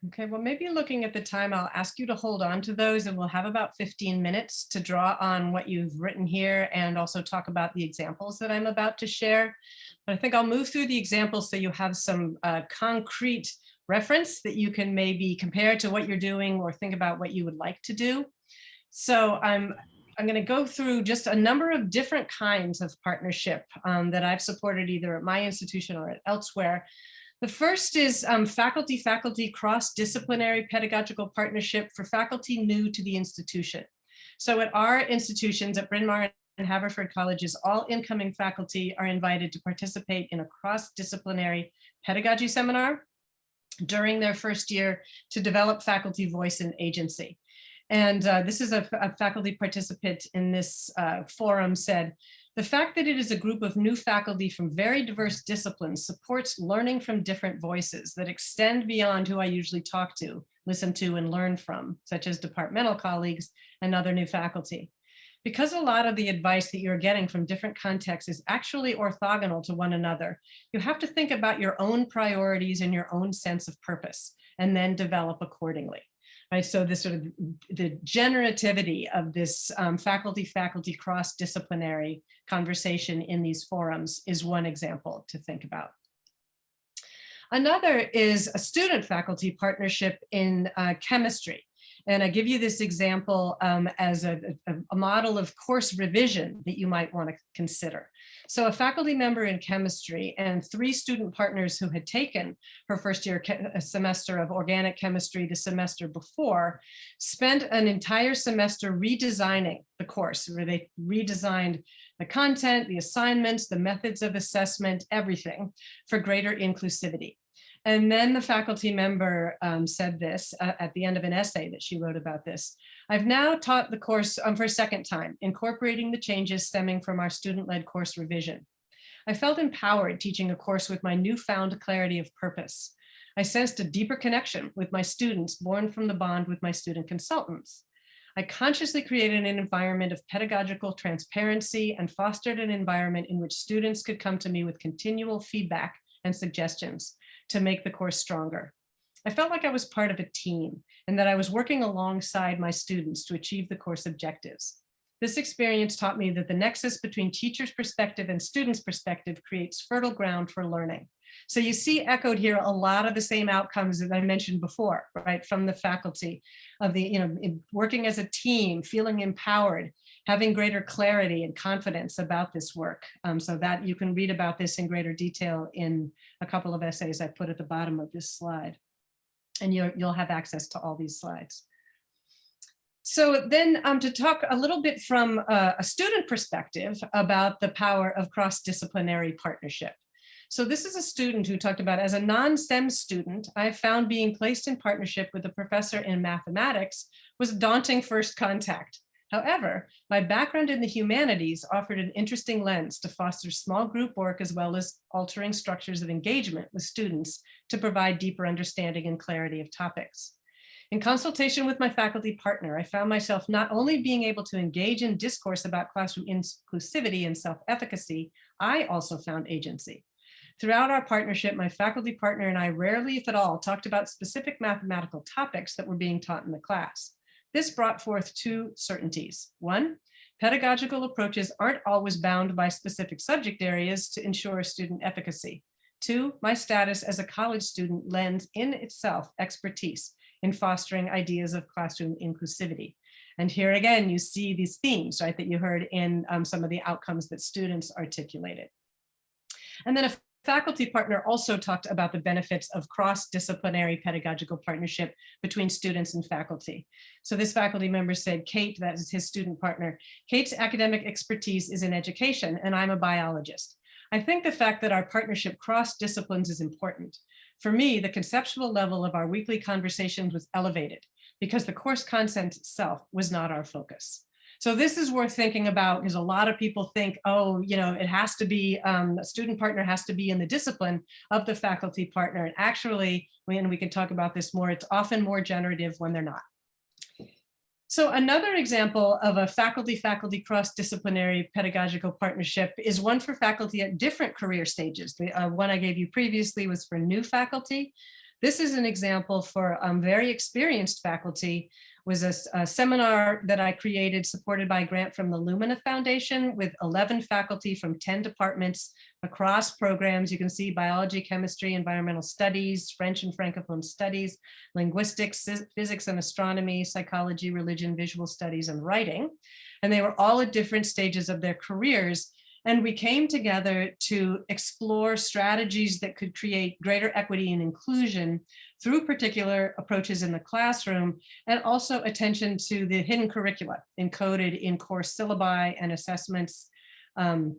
Okay, well, maybe looking at the time, I'll ask you to hold on to those and we'll have about 15 minutes to draw on what you've written here and also talk about the examples that I'm about to share. But I think I'll move through the examples so you have some concrete reference that you can maybe compare to what you're doing or think about what you would like to do. So I'm going to go through just a number of different kinds of partnership that I've supported either at my institution or elsewhere. The first is faculty-faculty cross-disciplinary pedagogical partnership for faculty new to the institution. So at our institutions at Bryn Mawr and Haverford Colleges, all incoming faculty are invited to participate in a cross-disciplinary pedagogy seminar during their first year to develop faculty voice and agency. And this is a faculty participant in this forum said, the fact that it is a group of new faculty from very diverse disciplines supports learning from different voices that extend beyond who I usually talk to, listen to, and learn from, such as departmental colleagues and other new faculty. Because a lot of the advice that you're getting from different contexts is actually orthogonal to one another, you have to think about your own priorities and your own sense of purpose, and then develop accordingly. Right, so this sort of the generativity of this faculty-faculty cross-disciplinary conversation in these forums is one example to think about. Another is a student-faculty partnership in chemistry. And I give you this example as a model of course revision that you might want to consider. So a faculty member in chemistry and 3 student partners who had taken her first year semester of organic chemistry the semester before spent an entire semester redesigning the course, where they redesigned the content, the assignments, the methods of assessment, everything for greater inclusivity. And then the faculty member said this at the end of an essay that she wrote about this. I've now taught the course for a second time, incorporating the changes stemming from our student-led course revision. I felt empowered teaching a course with my newfound clarity of purpose. I sensed a deeper connection with my students born from the bond with my student consultants. I consciously created an environment of pedagogical transparency and fostered an environment in which students could come to me with continual feedback and suggestions to make the course stronger. I felt like I was part of a team and that I was working alongside my students to achieve the course objectives. This experience taught me that the nexus between teacher's perspective and student's perspective creates fertile ground for learning. So you see echoed here a lot of the same outcomes that I mentioned before, right, from the faculty of the, working as a team, feeling empowered, having greater clarity and confidence about this work. So that you can read about this in greater detail in a couple of essays I put at the bottom of this slide. And you'll have access to all these slides. So then to talk a little bit from a student perspective about the power of cross-disciplinary partnership. So this is a student who talked about, as a non-STEM student, I found being placed in partnership with a professor in mathematics was a daunting first contact. However, my background in the humanities offered an interesting lens to foster small group work as well as altering structures of engagement with students to provide deeper understanding and clarity of topics. In consultation with my faculty partner, I found myself not only being able to engage in discourse about classroom inclusivity and self-efficacy, I also found agency. Throughout our partnership, my faculty partner and I rarely, if at all, talked about specific mathematical topics that were being taught in the class. This brought forth 2 certainties. 1, pedagogical approaches aren't always bound by specific subject areas to ensure student efficacy. 2, my status as a college student lends in itself expertise in fostering ideas of classroom inclusivity. And here again, you see these themes, right, that you heard in some of the outcomes that students articulated. And then a faculty partner also talked about the benefits of cross-disciplinary pedagogical partnership between students and faculty. So this faculty member said, Kate, that is his student partner, Kate's academic expertise is in education, and I'm a biologist. I think the fact that our partnership cross disciplines is important. For me, the conceptual level of our weekly conversations was elevated because the course content itself was not our focus. So this is worth thinking about, because a lot of people think, oh, it has to be, a student partner has to be in the discipline of the faculty partner. And actually, and we can talk about this more, it's often more generative when they're not. So another example of a faculty-faculty cross-disciplinary pedagogical partnership is one for faculty at different career stages. The one I gave you previously was for new faculty. This is an example for very experienced faculty. Was a seminar that I created supported by a grant from the Lumina Foundation with 11 faculty from 10 departments across programs. You can see biology, chemistry, environmental studies, French and Francophone studies, linguistics, physics and astronomy, psychology, religion, visual studies, and writing. And they were all at different stages of their careers. And we came together to explore strategies that could create greater equity and inclusion through particular approaches in the classroom, and also attention to the hidden curricula encoded in course syllabi and assessments and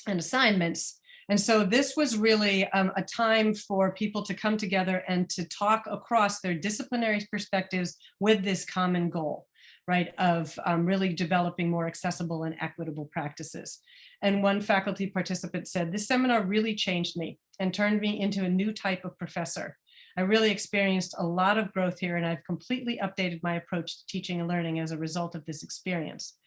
assignments. And so this was really a time for people to come together and to talk across their disciplinary perspectives with this common goal, right, of really developing more accessible and equitable practices. And one faculty participant said, this seminar really changed me and turned me into a new type of professor. I really experienced a lot of growth here, and I've completely updated my approach to teaching and learning as a result of this experience.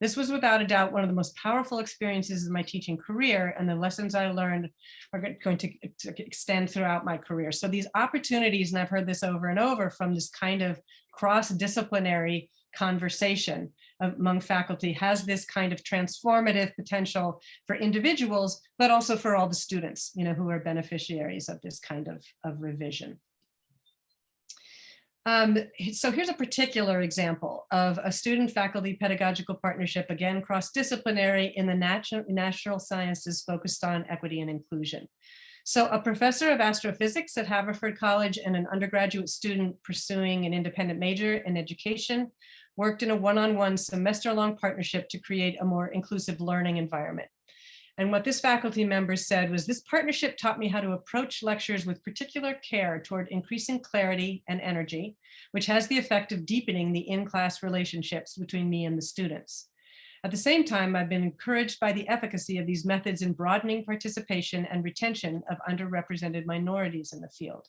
This was without a doubt one of the most powerful experiences in my teaching career, and the lessons I learned are going to extend throughout my career. So these opportunities, and I've heard this over and over from this kind of cross-disciplinary conversation among faculty, has this kind of transformative potential for individuals, but also for all the students, who are beneficiaries of this kind of revision. So here's a particular example of a student-faculty pedagogical partnership, again, cross-disciplinary in the natural sciences focused on equity and inclusion. So a professor of astrophysics at Haverford College and an undergraduate student pursuing an independent major in education worked in a one-on-one semester-long partnership to create a more inclusive learning environment. And what this faculty member said was, this partnership taught me how to approach lectures with particular care toward increasing clarity and energy, which has the effect of deepening the in-class relationships between me and the students. At the same time, I've been encouraged by the efficacy of these methods in broadening participation and retention of underrepresented minorities in the field.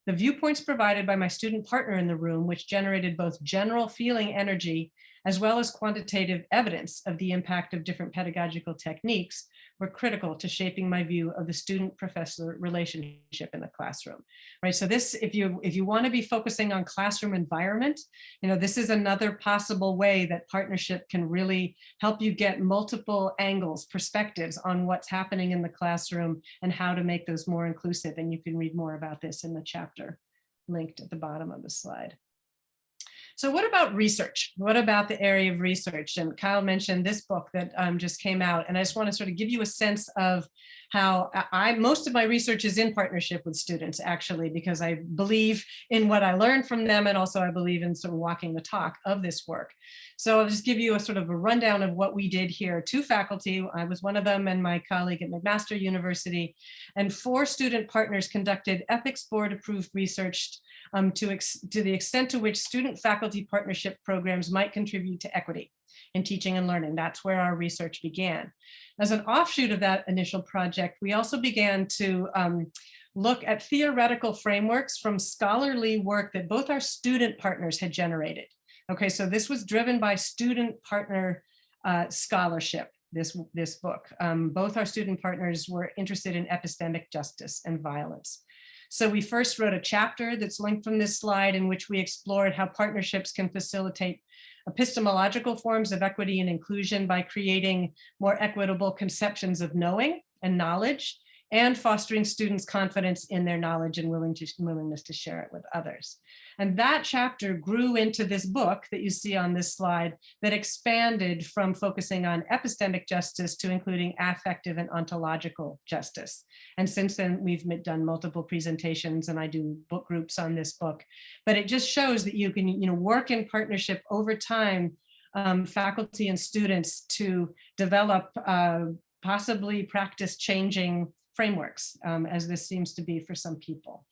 The viewpoints provided by my student partner in the room, which generated both general feeling energy as well as quantitative evidence of the impact of different pedagogical techniques, were critical to shaping my view of the student-professor relationship in the classroom. Right. So this, if you want to be focusing on classroom environment, this is another possible way that partnership can really help you get multiple angles, perspectives on what's happening in the classroom and how to make those more inclusive. And you can read more about this in the chapter linked at the bottom of the slide. So what about research? What about the area of research? And Kyle mentioned this book that just came out, and I just want to sort of give you a sense of how most of my research is in partnership with students, actually, because I believe in what I learned from them, and also I believe in sort of walking the talk of this work. So I'll just give you a sort of a rundown of what we did here. 2 faculty, I was one of them, and my colleague at McMaster University, and 4 student partners conducted ethics board approved research to the extent to which student-faculty partnership programs might contribute to equity in teaching and learning. That's where our research began. As an offshoot of that initial project, we also began to look at theoretical frameworks from scholarly work that both our student partners had generated. Okay, so this was driven by student partner scholarship, this book. Both our student partners were interested in epistemic justice and violence. So we first wrote a chapter that's linked from this slide, in which we explored how partnerships can facilitate epistemological forms of equity and inclusion by creating more equitable conceptions of knowing and knowledge, and fostering students' confidence in their knowledge and willingness to share it with others. And that chapter grew into this book that you see on this slide that expanded from focusing on epistemic justice to including affective and ontological justice. And since then, we've done multiple presentations, and I do book groups on this book. But it just shows that you can work in partnership over time, faculty and students, to develop possibly practice-changing frameworks, as this seems to be for some people.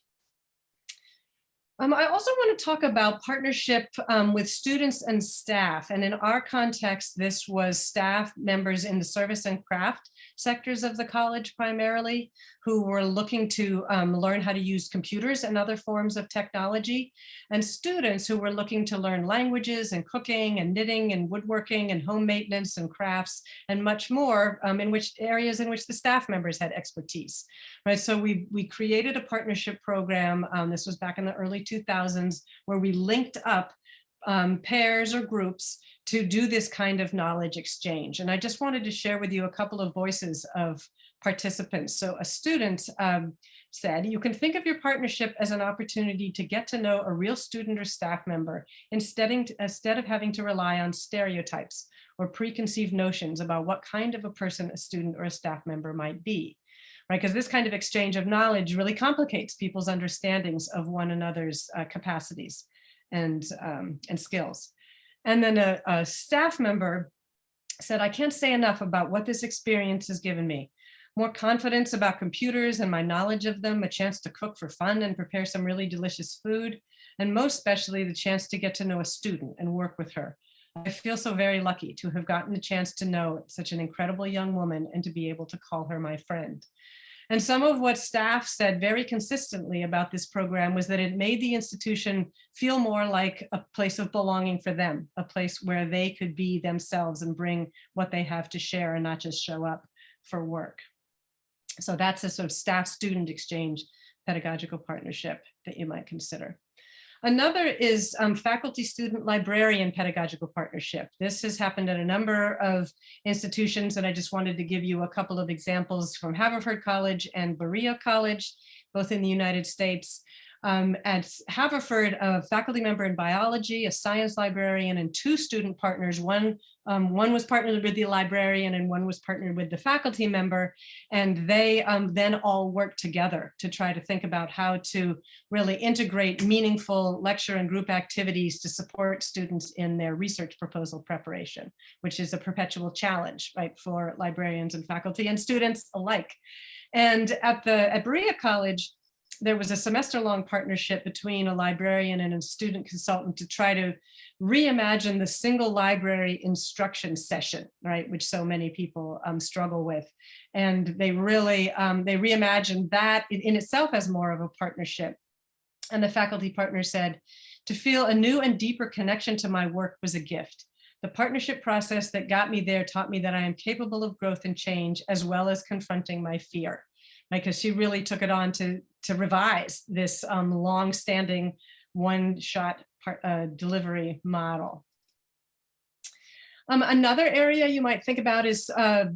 I also want to talk about partnership with students and staff. And in our context, this was staff members in the service and craft sectors of the college primarily, who were looking to learn how to use computers and other forms of technology, and students who were looking to learn languages and cooking and knitting and woodworking and home maintenance and crafts and much more, in which areas in which the staff members had expertise. Right, so we created a partnership program. This was back in the early 2000s, where we linked up pairs or groups to do this kind of knowledge exchange. And I just wanted to share with you a couple of voices of participants. So a student said, you can think of your partnership as an opportunity to get to know a real student or staff member instead of having to rely on stereotypes or preconceived notions about what kind of a person a student or a staff member might be. Right, because this kind of exchange of knowledge really complicates people's understandings of one another's capacities and skills. And then a staff member said, I can't say enough about what this experience has given me. More confidence about computers and my knowledge of them, a chance to cook for fun and prepare some really delicious food, and most especially the chance to get to know a student and work with her. I feel so very lucky to have gotten the chance to know such an incredible young woman and to be able to call her my friend. And some of what staff said very consistently about this program was that it made the institution feel more like a place of belonging for them, a place where they could be themselves and bring what they have to share and not just show up for work. So that's a sort of staff-student exchange pedagogical partnership that you might consider. Another is faculty-student librarian pedagogical partnership. This has happened at a number of institutions, and I just wanted to give you a couple of examples from Haverford College and Berea College, both in the United States. At Haverford, a faculty member in biology, a science librarian, and 2 student partners. One was partnered with the librarian and one was partnered with the faculty member. And they then all worked together to try to think about how to really integrate meaningful lecture and group activities to support students in their research proposal preparation, which is a perpetual challenge, right, for librarians and faculty and students alike. And at Berea College, there was a semester-long partnership between a librarian and a student consultant to try to reimagine the single library instruction session, right, which so many people struggle with. And they really, they reimagined that in itself as more of a partnership. And the faculty partner said, to feel a new and deeper connection to my work was a gift. The partnership process that got me there taught me that I am capable of growth and change, as well as confronting my fear. Because she really took it on to revise this long-standing one-shot delivery model. Another area you might think about is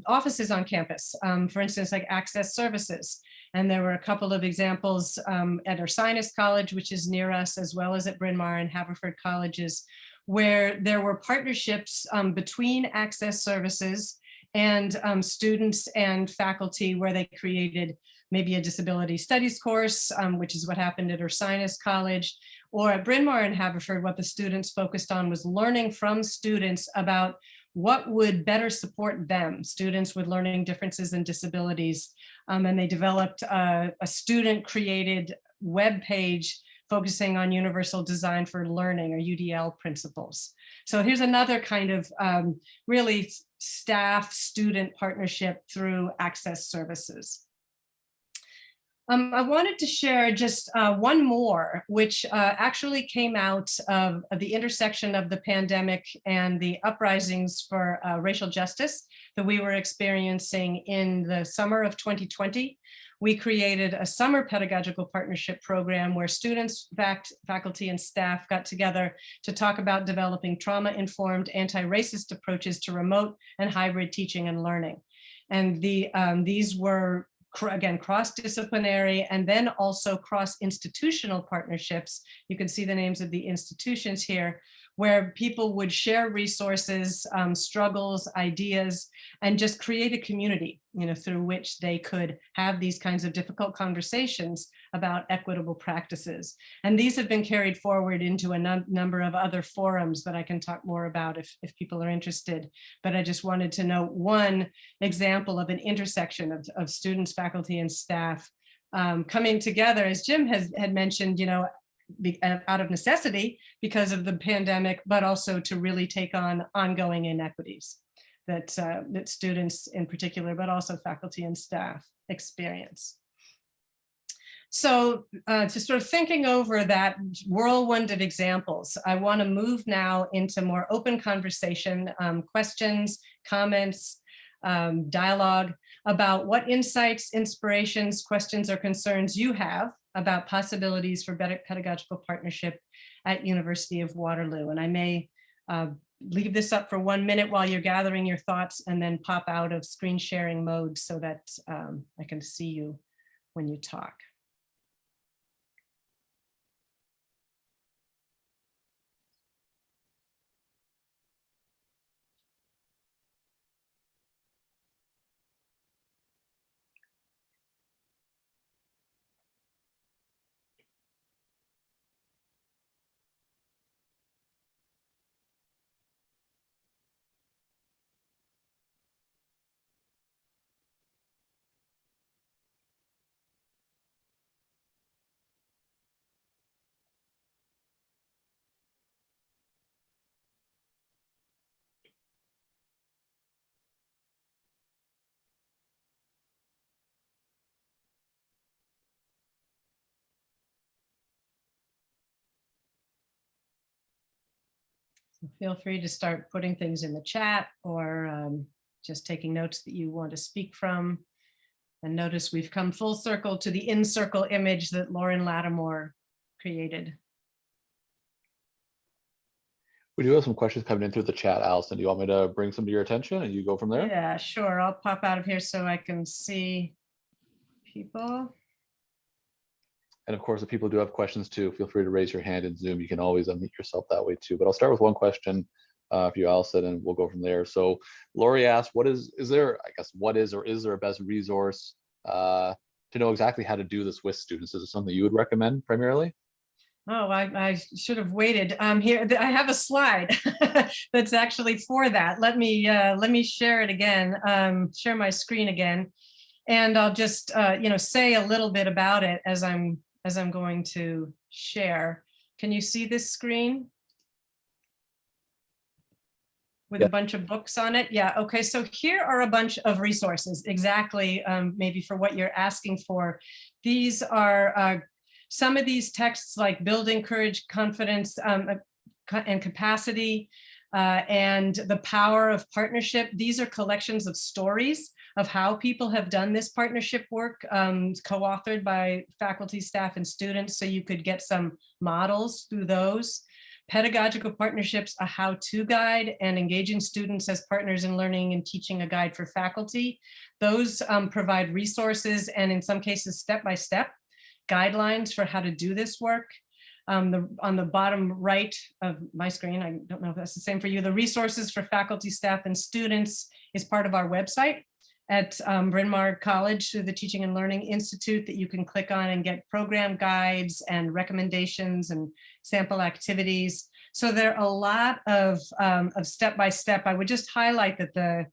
offices on campus, for instance, like access services. And there were a couple of examples at Ursinus College, which is near us, as well as at Bryn Mawr and Haverford colleges, where there were partnerships between access services and students and faculty, where they created maybe a disability studies course, which is what happened at Ursinus College, or at Bryn Mawr and Haverford. What the students focused on was learning from students about what would better support them, students with learning differences and disabilities. And they developed a student-created web page focusing on universal design for learning, or UDL principles. So here's another kind of really staff-student partnership through access services. I wanted to share just one more, which actually came out of the intersection of the pandemic and the uprisings for racial justice that we were experiencing in the summer of 2020. We created a summer pedagogical partnership program where students, faculty, and staff got together to talk about developing trauma-informed anti-racist approaches to remote and hybrid teaching and learning. And these were, again, cross-disciplinary and then also cross-institutional partnerships. You can see the names of the institutions here, where people would share resources, struggles, ideas, and just create a community, through which they could have these kinds of difficult conversations about equitable practices. And these have been carried forward into a number of other forums that I can talk more about if people are interested. But I just wanted to note one example of an intersection of students, faculty, and staff coming together, as Jim had mentioned, out of necessity because of the pandemic, but also to really take on ongoing inequities that students in particular, but also faculty and staff experience. So just sort of thinking over that whirlwind of examples, I want to move now into more open conversation, questions, comments, dialogue about what insights, inspirations, questions, or concerns you have about possibilities for better pedagogical partnership at University of Waterloo. And I may leave this up for 1 minute while you're gathering your thoughts, and then pop out of screen sharing mode so that I can see you when you talk. Feel free to start putting things in the chat, or just taking notes that you want to speak from. And notice we've come full circle to the in-circle image that Lauren Lattimore created. We do have some questions coming in through the chat, Allison. Do you want me to bring some to your attention and you go from there? Yeah, sure. I'll pop out of here so I can see people. And of course, if people do have questions too, feel free to raise your hand in Zoom. You can always unmute yourself that way too. But I'll start with one question for you, Allison, and we'll go from there. So Lori asked, what is there, I guess, what is or is there a best resource to know exactly how to do this with students? Is it something you would recommend primarily? Oh, I should have waited. Here, I have a slide that's actually for that. Let me share it again, share my screen again, and I'll just say a little bit about it as I'm going to share. Can you see this screen? With Yeah. a bunch of books on it? Yeah, okay, so here are a bunch of resources, exactly maybe for what you're asking for. These are some of these texts like Building Courage, Confidence, and Capacity, and The Power of Partnership. These are collections of stories of how people have done this partnership work, co-authored by faculty, staff, and students, so you could get some models through those. Pedagogical Partnerships, a how-to guide, and Engaging Students as Partners in Learning and Teaching, a guide for faculty. Those provide resources and in some cases step-by-step guidelines for how to do this work. On the bottom right of my screen, I don't know if that's the same for you, the resources for faculty, staff, and students is part of our website at Bryn Mawr College through the Teaching and Learning Institute that you can click on and get program guides and recommendations and sample activities. So there are a lot of step-by-step. I would just highlight that the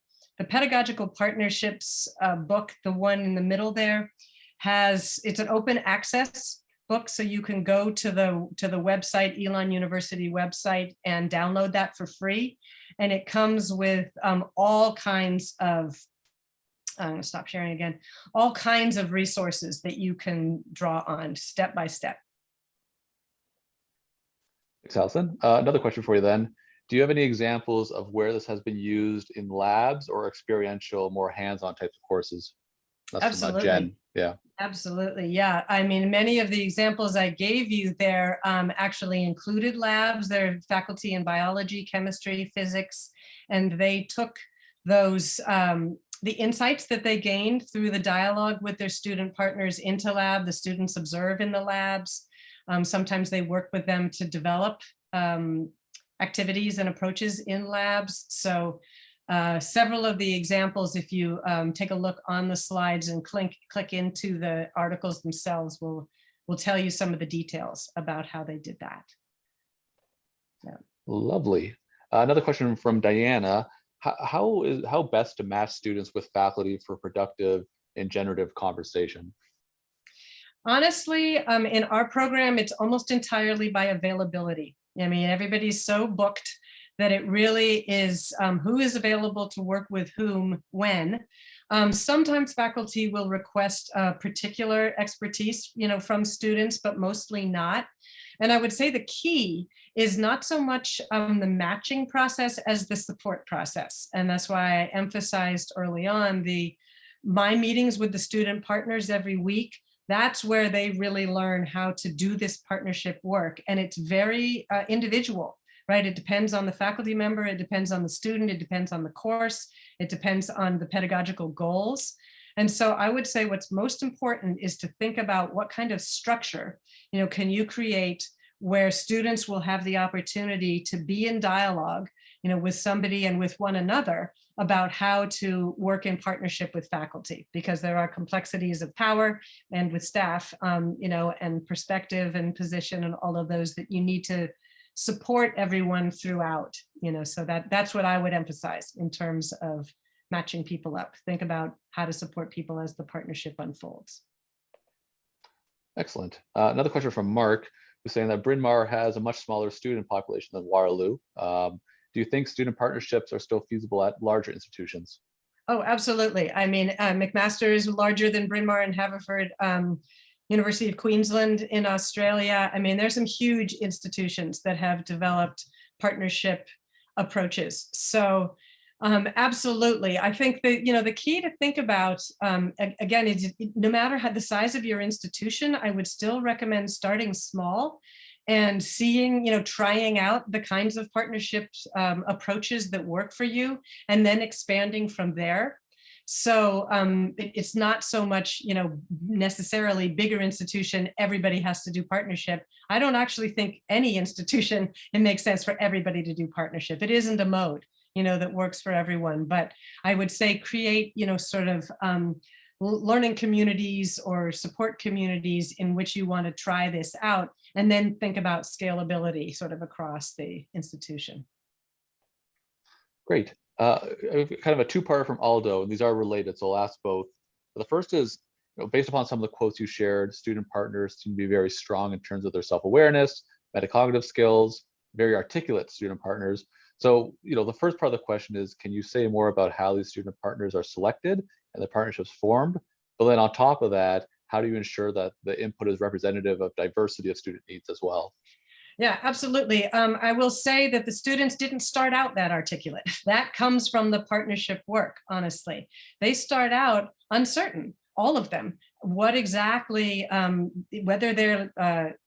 Pedagogical Partnerships book, the one in the middle there, it's an open access book, so you can go to the website, Elon University website, and download that for free. And it comes with all kinds of, I'm going to stop sharing again, all kinds of resources that you can draw on step by step. Thanks, Allison. Another question for you then. Do you have any examples of where this has been used in labs or experiential, more hands-on types of courses? That's Absolutely. From Jen. Yeah. Absolutely. Yeah. I mean, many of the examples I gave you there actually included labs. They're faculty in biology, chemistry, physics, and they took those, the insights that they gained through the dialogue with their student partners into lab. The students observe in the labs. Sometimes they work with them to develop activities and approaches in labs. So several of the examples, if you take a look on the slides and click into the articles themselves, will tell you some of the details about how they did that. Yeah. Lovely. Another question from Diana. How best to match students with faculty for productive and generative conversation? Honestly, in our program, it's almost entirely by availability. I mean, everybody's so booked that it really is who is available to work with whom, when. Sometimes faculty will request particular expertise, from students, but mostly not. And I would say the key is not so much the matching process as the support process. And that's why I emphasized early on my meetings with the student partners every week. That's where they really learn how to do this partnership work. And it's very individual. Right? It depends on the faculty member, it depends on the student, it depends on the course, it depends on the pedagogical goals. And so I would say what's most important is to think about what kind of structure, can you create where students will have the opportunity to be in dialogue, with somebody and with one another about how to work in partnership with faculty, because there are complexities of power and with staff, and perspective and position and all of those that you need to support everyone throughout, so that's what I would emphasize in terms of matching people up. Think about how to support people as the partnership unfolds. Excellent. Another question from Mark, who's saying that Bryn Mawr has a much smaller student population than Waterloo. Do you think student partnerships are still feasible at larger institutions? Oh, absolutely. I mean, McMaster is larger than Bryn Mawr and Haverford. University of Queensland in Australia. I mean, there's some huge institutions that have developed partnership approaches. So absolutely. I think that, the key to think about, again, is no matter how the size of your institution, I would still recommend starting small and seeing, trying out the kinds of partnership approaches that work for you, and then expanding from there. So it's not so much, necessarily bigger institution, everybody has to do partnership. I don't actually think any institution, it makes sense for everybody to do partnership. It isn't a mode, that works for everyone. But I would say create, sort of learning communities or support communities in which you want to try this out, and then think about scalability sort of across the institution. Great. Kind of a two-parter from Aldo, and these are related, so I'll ask both. The first is, based upon some of the quotes you shared, student partners seem to be very strong in terms of their self-awareness, metacognitive skills, very articulate student partners. So, the first part of the question is, can you say more about how these student partners are selected and the partnerships formed? But then on top of that, how do you ensure that the input is representative of diversity of student needs as well? Yeah, absolutely. I will say that the students didn't start out that articulate. That comes from the partnership work, honestly. They start out uncertain, all of them, what exactly, whether they're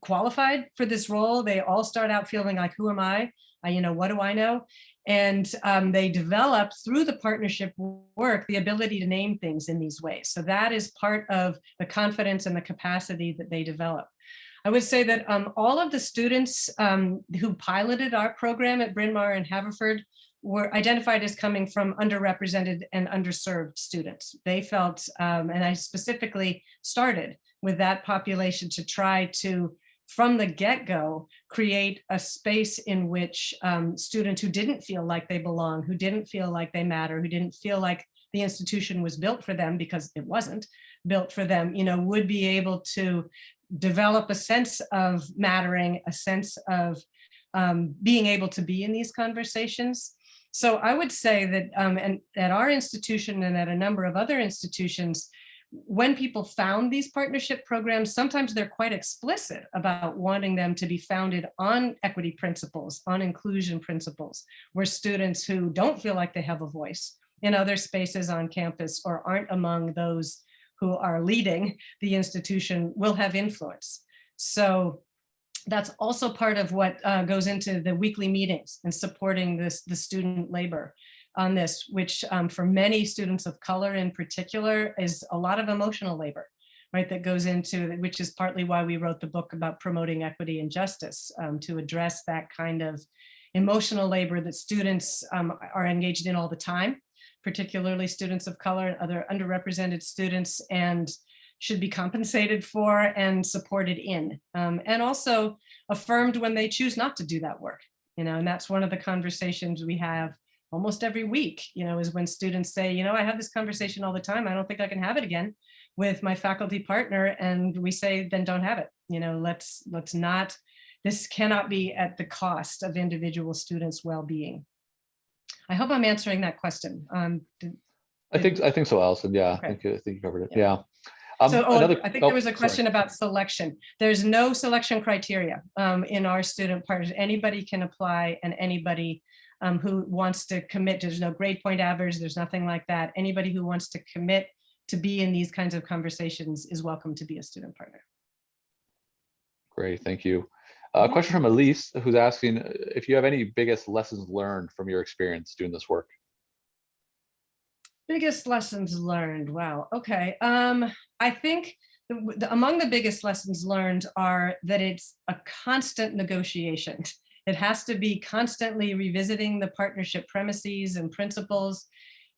qualified for this role. They all start out feeling like, who am I? What do I know? And they develop through the partnership work the ability to name things in these ways. So that is part of the confidence and the capacity that they develop. I would say that all of the students who piloted our program at Bryn Mawr and Haverford were identified as coming from underrepresented and underserved students. They felt, and I specifically started with that population to try to, from the get-go, create a space in which students who didn't feel like they belong, who didn't feel like they matter, who didn't feel like the institution was built for them, because it wasn't built for them, would be able to develop a sense of mattering, a sense of being able to be in these conversations. So I would say that and at our institution and at a number of other institutions, when people found these partnership programs, sometimes they're quite explicit about wanting them to be founded on equity principles, on inclusion principles, where students who don't feel like they have a voice in other spaces on campus or aren't among those who are leading the institution will have influence. So that's also part of what goes into the weekly meetings and supporting the student labor on this, which for many students of color in particular is a lot of emotional labor, right, that goes into, which is partly why we wrote the book about promoting equity and justice, to address that kind of emotional labor that students are engaged in all the time, particularly students of color and other underrepresented students, and should be compensated for and supported in, and also affirmed when they choose not to do that work. And that's one of the conversations we have almost every week, is when students say, I have this conversation all the time, I don't think I can have it again with my faculty partner. And we say, then don't have it. Let's not, this cannot be at the cost of individual students' well-being. I hope I'm answering that question. I think so, Allison. Yeah, Okay. I think you covered it. Yeah. I think there was a question about selection. There's no selection criteria in our student partners. Anybody can apply, and anybody who wants to commit, there's no grade point average, there's nothing like that. Anybody who wants to commit to be in these kinds of conversations is welcome to be a student partner. Great, thank you. A question from Elise, who's asking if you have any biggest lessons learned from your experience doing this work. Biggest lessons learned. Wow. Okay. I think among the biggest lessons learned are that it's a constant negotiation. It has to be constantly revisiting the partnership premises and principles.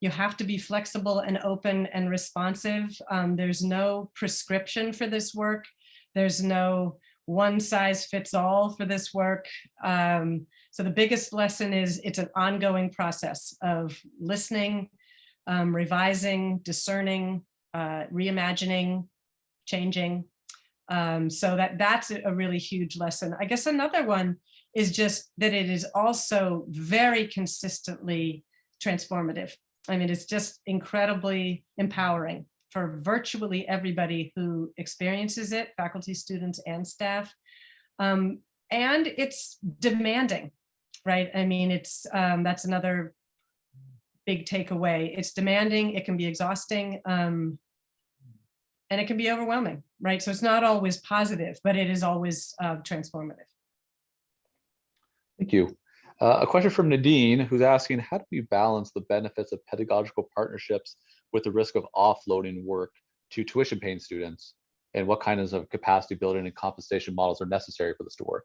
You have to be flexible and open and responsive. There's no prescription for this work. There's no one size fits all for this work. So the biggest lesson is it's an ongoing process of listening, revising, discerning, reimagining, changing. So that's a really huge lesson. I guess another one is just that it is also very consistently transformative. I mean, it's just incredibly empowering for virtually everybody who experiences it, faculty, students, and staff. And it's demanding, right? I mean, it's that's another big takeaway. It's demanding, it can be exhausting, and it can be overwhelming, right? So it's not always positive, but it is always transformative. Thank you. A question from Nadine, who's asking, how do we balance the benefits of pedagogical partnerships with the risk of offloading work to tuition paying students? And what kinds of capacity building and compensation models are necessary for this to work?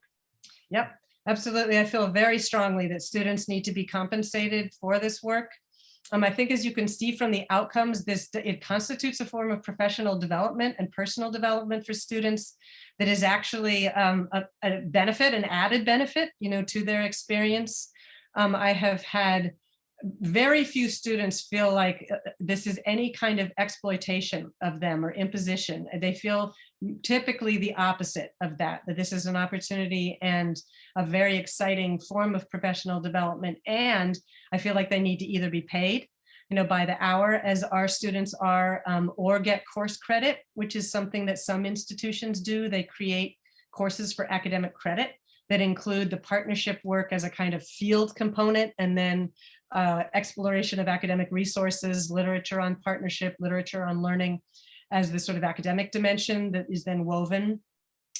Yep, absolutely. I feel very strongly that students need to be compensated for this work. I think, as you can see from the outcomes, it constitutes a form of professional development and personal development for students that is actually a benefit, an added benefit, to their experience. I have had very few students feel like this is any kind of exploitation of them or imposition. They feel typically the opposite of that this is an opportunity and a very exciting form of professional development. And I feel like they need to either be paid, by the hour, as our students are, or get course credit, which is something that some institutions do. They create courses for academic credit that include the partnership work as a kind of field component, and then exploration of academic resources, literature on partnership, literature on learning as the sort of academic dimension that is then woven.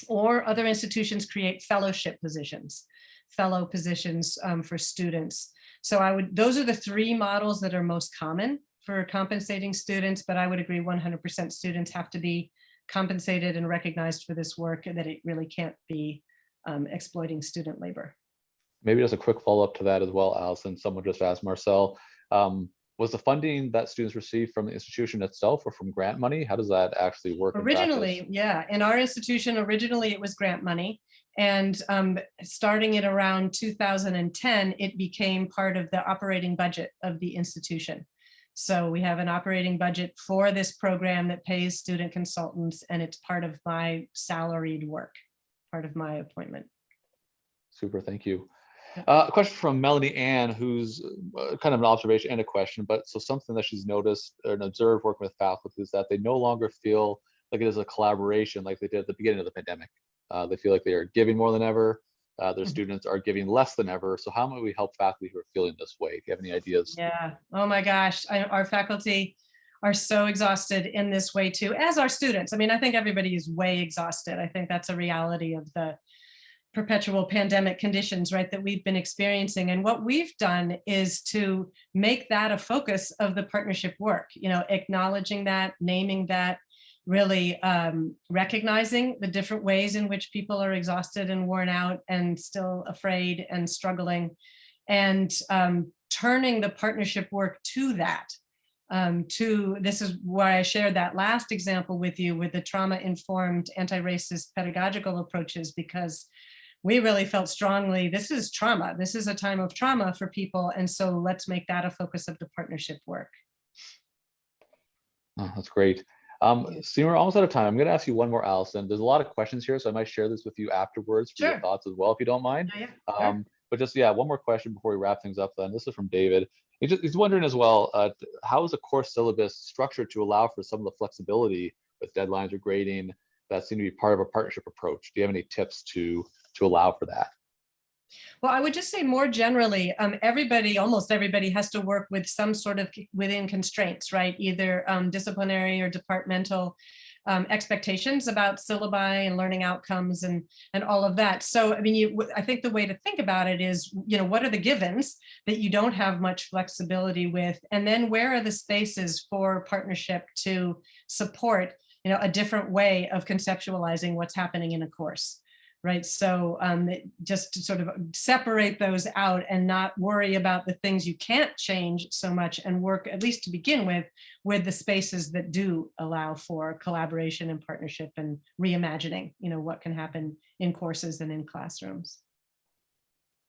Or other institutions create fellowship positions, fellow positions for students. So those are the three models that are most common for compensating students, but I would agree 100% students have to be compensated and recognized for this work, and that it really can't be exploiting student labor. Maybe just a quick follow-up to that as well, Allison. Someone just asked Marcel, was the funding that students receive from the institution itself or from grant money? How does that actually work? Originally, yeah. In our institution, originally it was grant money. And starting at around 2010, it became part of the operating budget of the institution. So we have an operating budget for this program that pays student consultants, and it's part of my salaried work, part of my appointment. Super, thank you. A question from Melanie Ann, who's kind of an observation and a question, but so something that she's noticed and observed working with faculty is that they no longer feel like it is a collaboration like they did at the beginning of the pandemic. They feel like they are giving more than ever. Their students are giving less than ever. So how might we help faculty who are feeling this way? Do you have any ideas? Yeah. Oh my gosh. Our faculty are so exhausted in this way too, as our students. I mean, I think everybody is way exhausted. I think that's a reality of the perpetual pandemic conditions, right, that we've been experiencing. And what we've done is to make that a focus of the partnership work, acknowledging that, naming that, really recognizing the different ways in which people are exhausted and worn out and still afraid and struggling, and turning the partnership work to that. This is why I shared that last example with you with the trauma-informed anti-racist pedagogical approaches, because we really felt strongly, this is trauma. This is a time of trauma for people. And so let's make that a focus of the partnership work. Oh, that's great. So we're almost out of time. I'm going to ask you one more, Allison. There's a lot of questions here, so I might share this with you afterwards for your thoughts as well, if you don't mind. Sure. But just, one more question before we wrap things up then. This is from David. He's wondering as well, how is a course syllabus structured to allow for some of the flexibility with deadlines or grading that seem to be part of a partnership approach? Do you have any tips to allow for that? Well, I would just say more generally, almost everybody has to work with some sort of within constraints, right? Either disciplinary or departmental expectations about syllabi and learning outcomes and all of that. So, I mean, I think the way to think about it is, what are the givens that you don't have much flexibility with? And then where are the spaces for partnership to support, a different way of conceptualizing what's happening in a course? Right. So just to sort of separate those out and not worry about the things you can't change so much, and work, at least to begin with the spaces that do allow for collaboration and partnership and reimagining, what can happen in courses and in classrooms.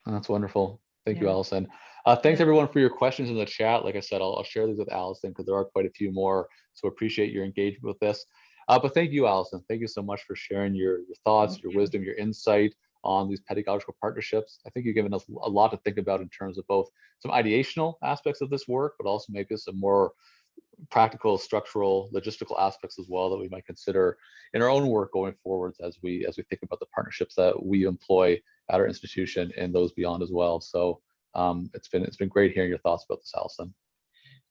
That's wonderful. Thank you, Allison. Thanks everyone for your questions in the chat. Like I said, I'll share these with Allison because there are quite a few more. So appreciate your engagement with this. But thank you, Allison. Thank you so much for sharing your thoughts, your wisdom, your insight on these pedagogical partnerships. I think you've given us a lot to think about in terms of both some ideational aspects of this work, but also maybe some more practical, structural, logistical aspects as well that we might consider in our own work going forwards as we think about the partnerships that we employ at our institution and those beyond as well. So it's been great hearing your thoughts about this, Allison.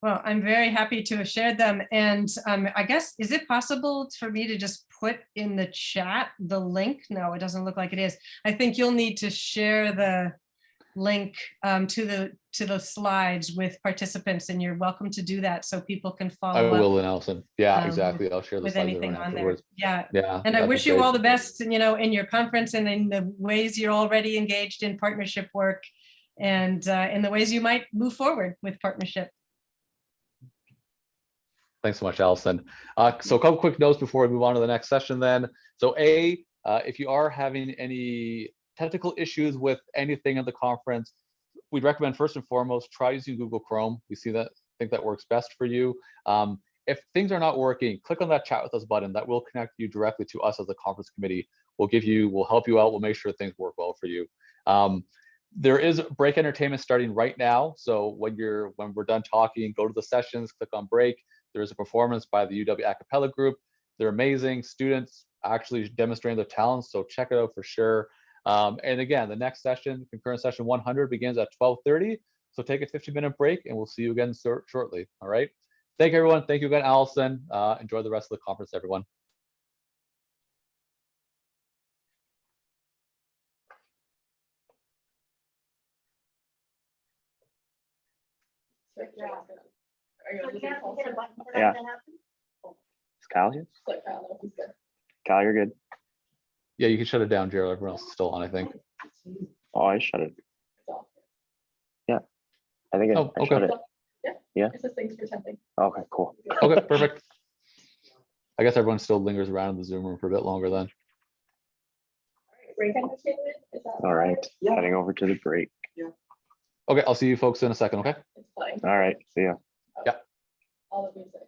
Well, I'm very happy to have shared them. And I guess, is it possible for me to just put in the chat the link? No, it doesn't look like it is. I think you'll need to share the link to the slides with participants, and you're welcome to do that so people can I follow up will, and Allison. Yeah, um, exactly. I'll share the with slides anything everyone on there. afterwards. Yeah. Yeah. And I that'd be wish you great. all the best, in your conference and in the ways you're already engaged in partnership work, and in the ways you might move forward with partnership. Thanks so much, Allison. So a couple quick notes before we move on to the next session then. So if you are having any technical issues with anything in the conference, we'd recommend first and foremost, try using Google Chrome. We think that works best for you. If things are not working, click on that chat with us button. That will connect you directly to us as the conference committee. We'll help you out. We'll make sure things work well for you. There is break entertainment starting right now. So when we're done talking, go to the sessions, click on break. There is a performance by the UW a cappella group. They're amazing students actually demonstrating their talents. So check it out for sure. And again, the next session, concurrent session 100, begins at 12:30. So take a 15-minute break and we'll see you again shortly. All right. Thank you, everyone. Thank you again, Allison. Enjoy the rest of the conference, everyone. Yeah. Is Kyle here? Kyle, you're good. Yeah, you can shut it down, Gerald. Everyone else is still on, I think. Oh, I shut it. Yeah. I think Oh, I shut okay. it. Yeah. It says thanks for attending. Okay, cool. Okay, perfect. I guess everyone still lingers around in the Zoom room for a bit longer then. Break entertainment, is that? All right. Yeah. Heading over to the break. Okay, I'll see you folks in a second, okay? It's fine. All right. See ya. All the music.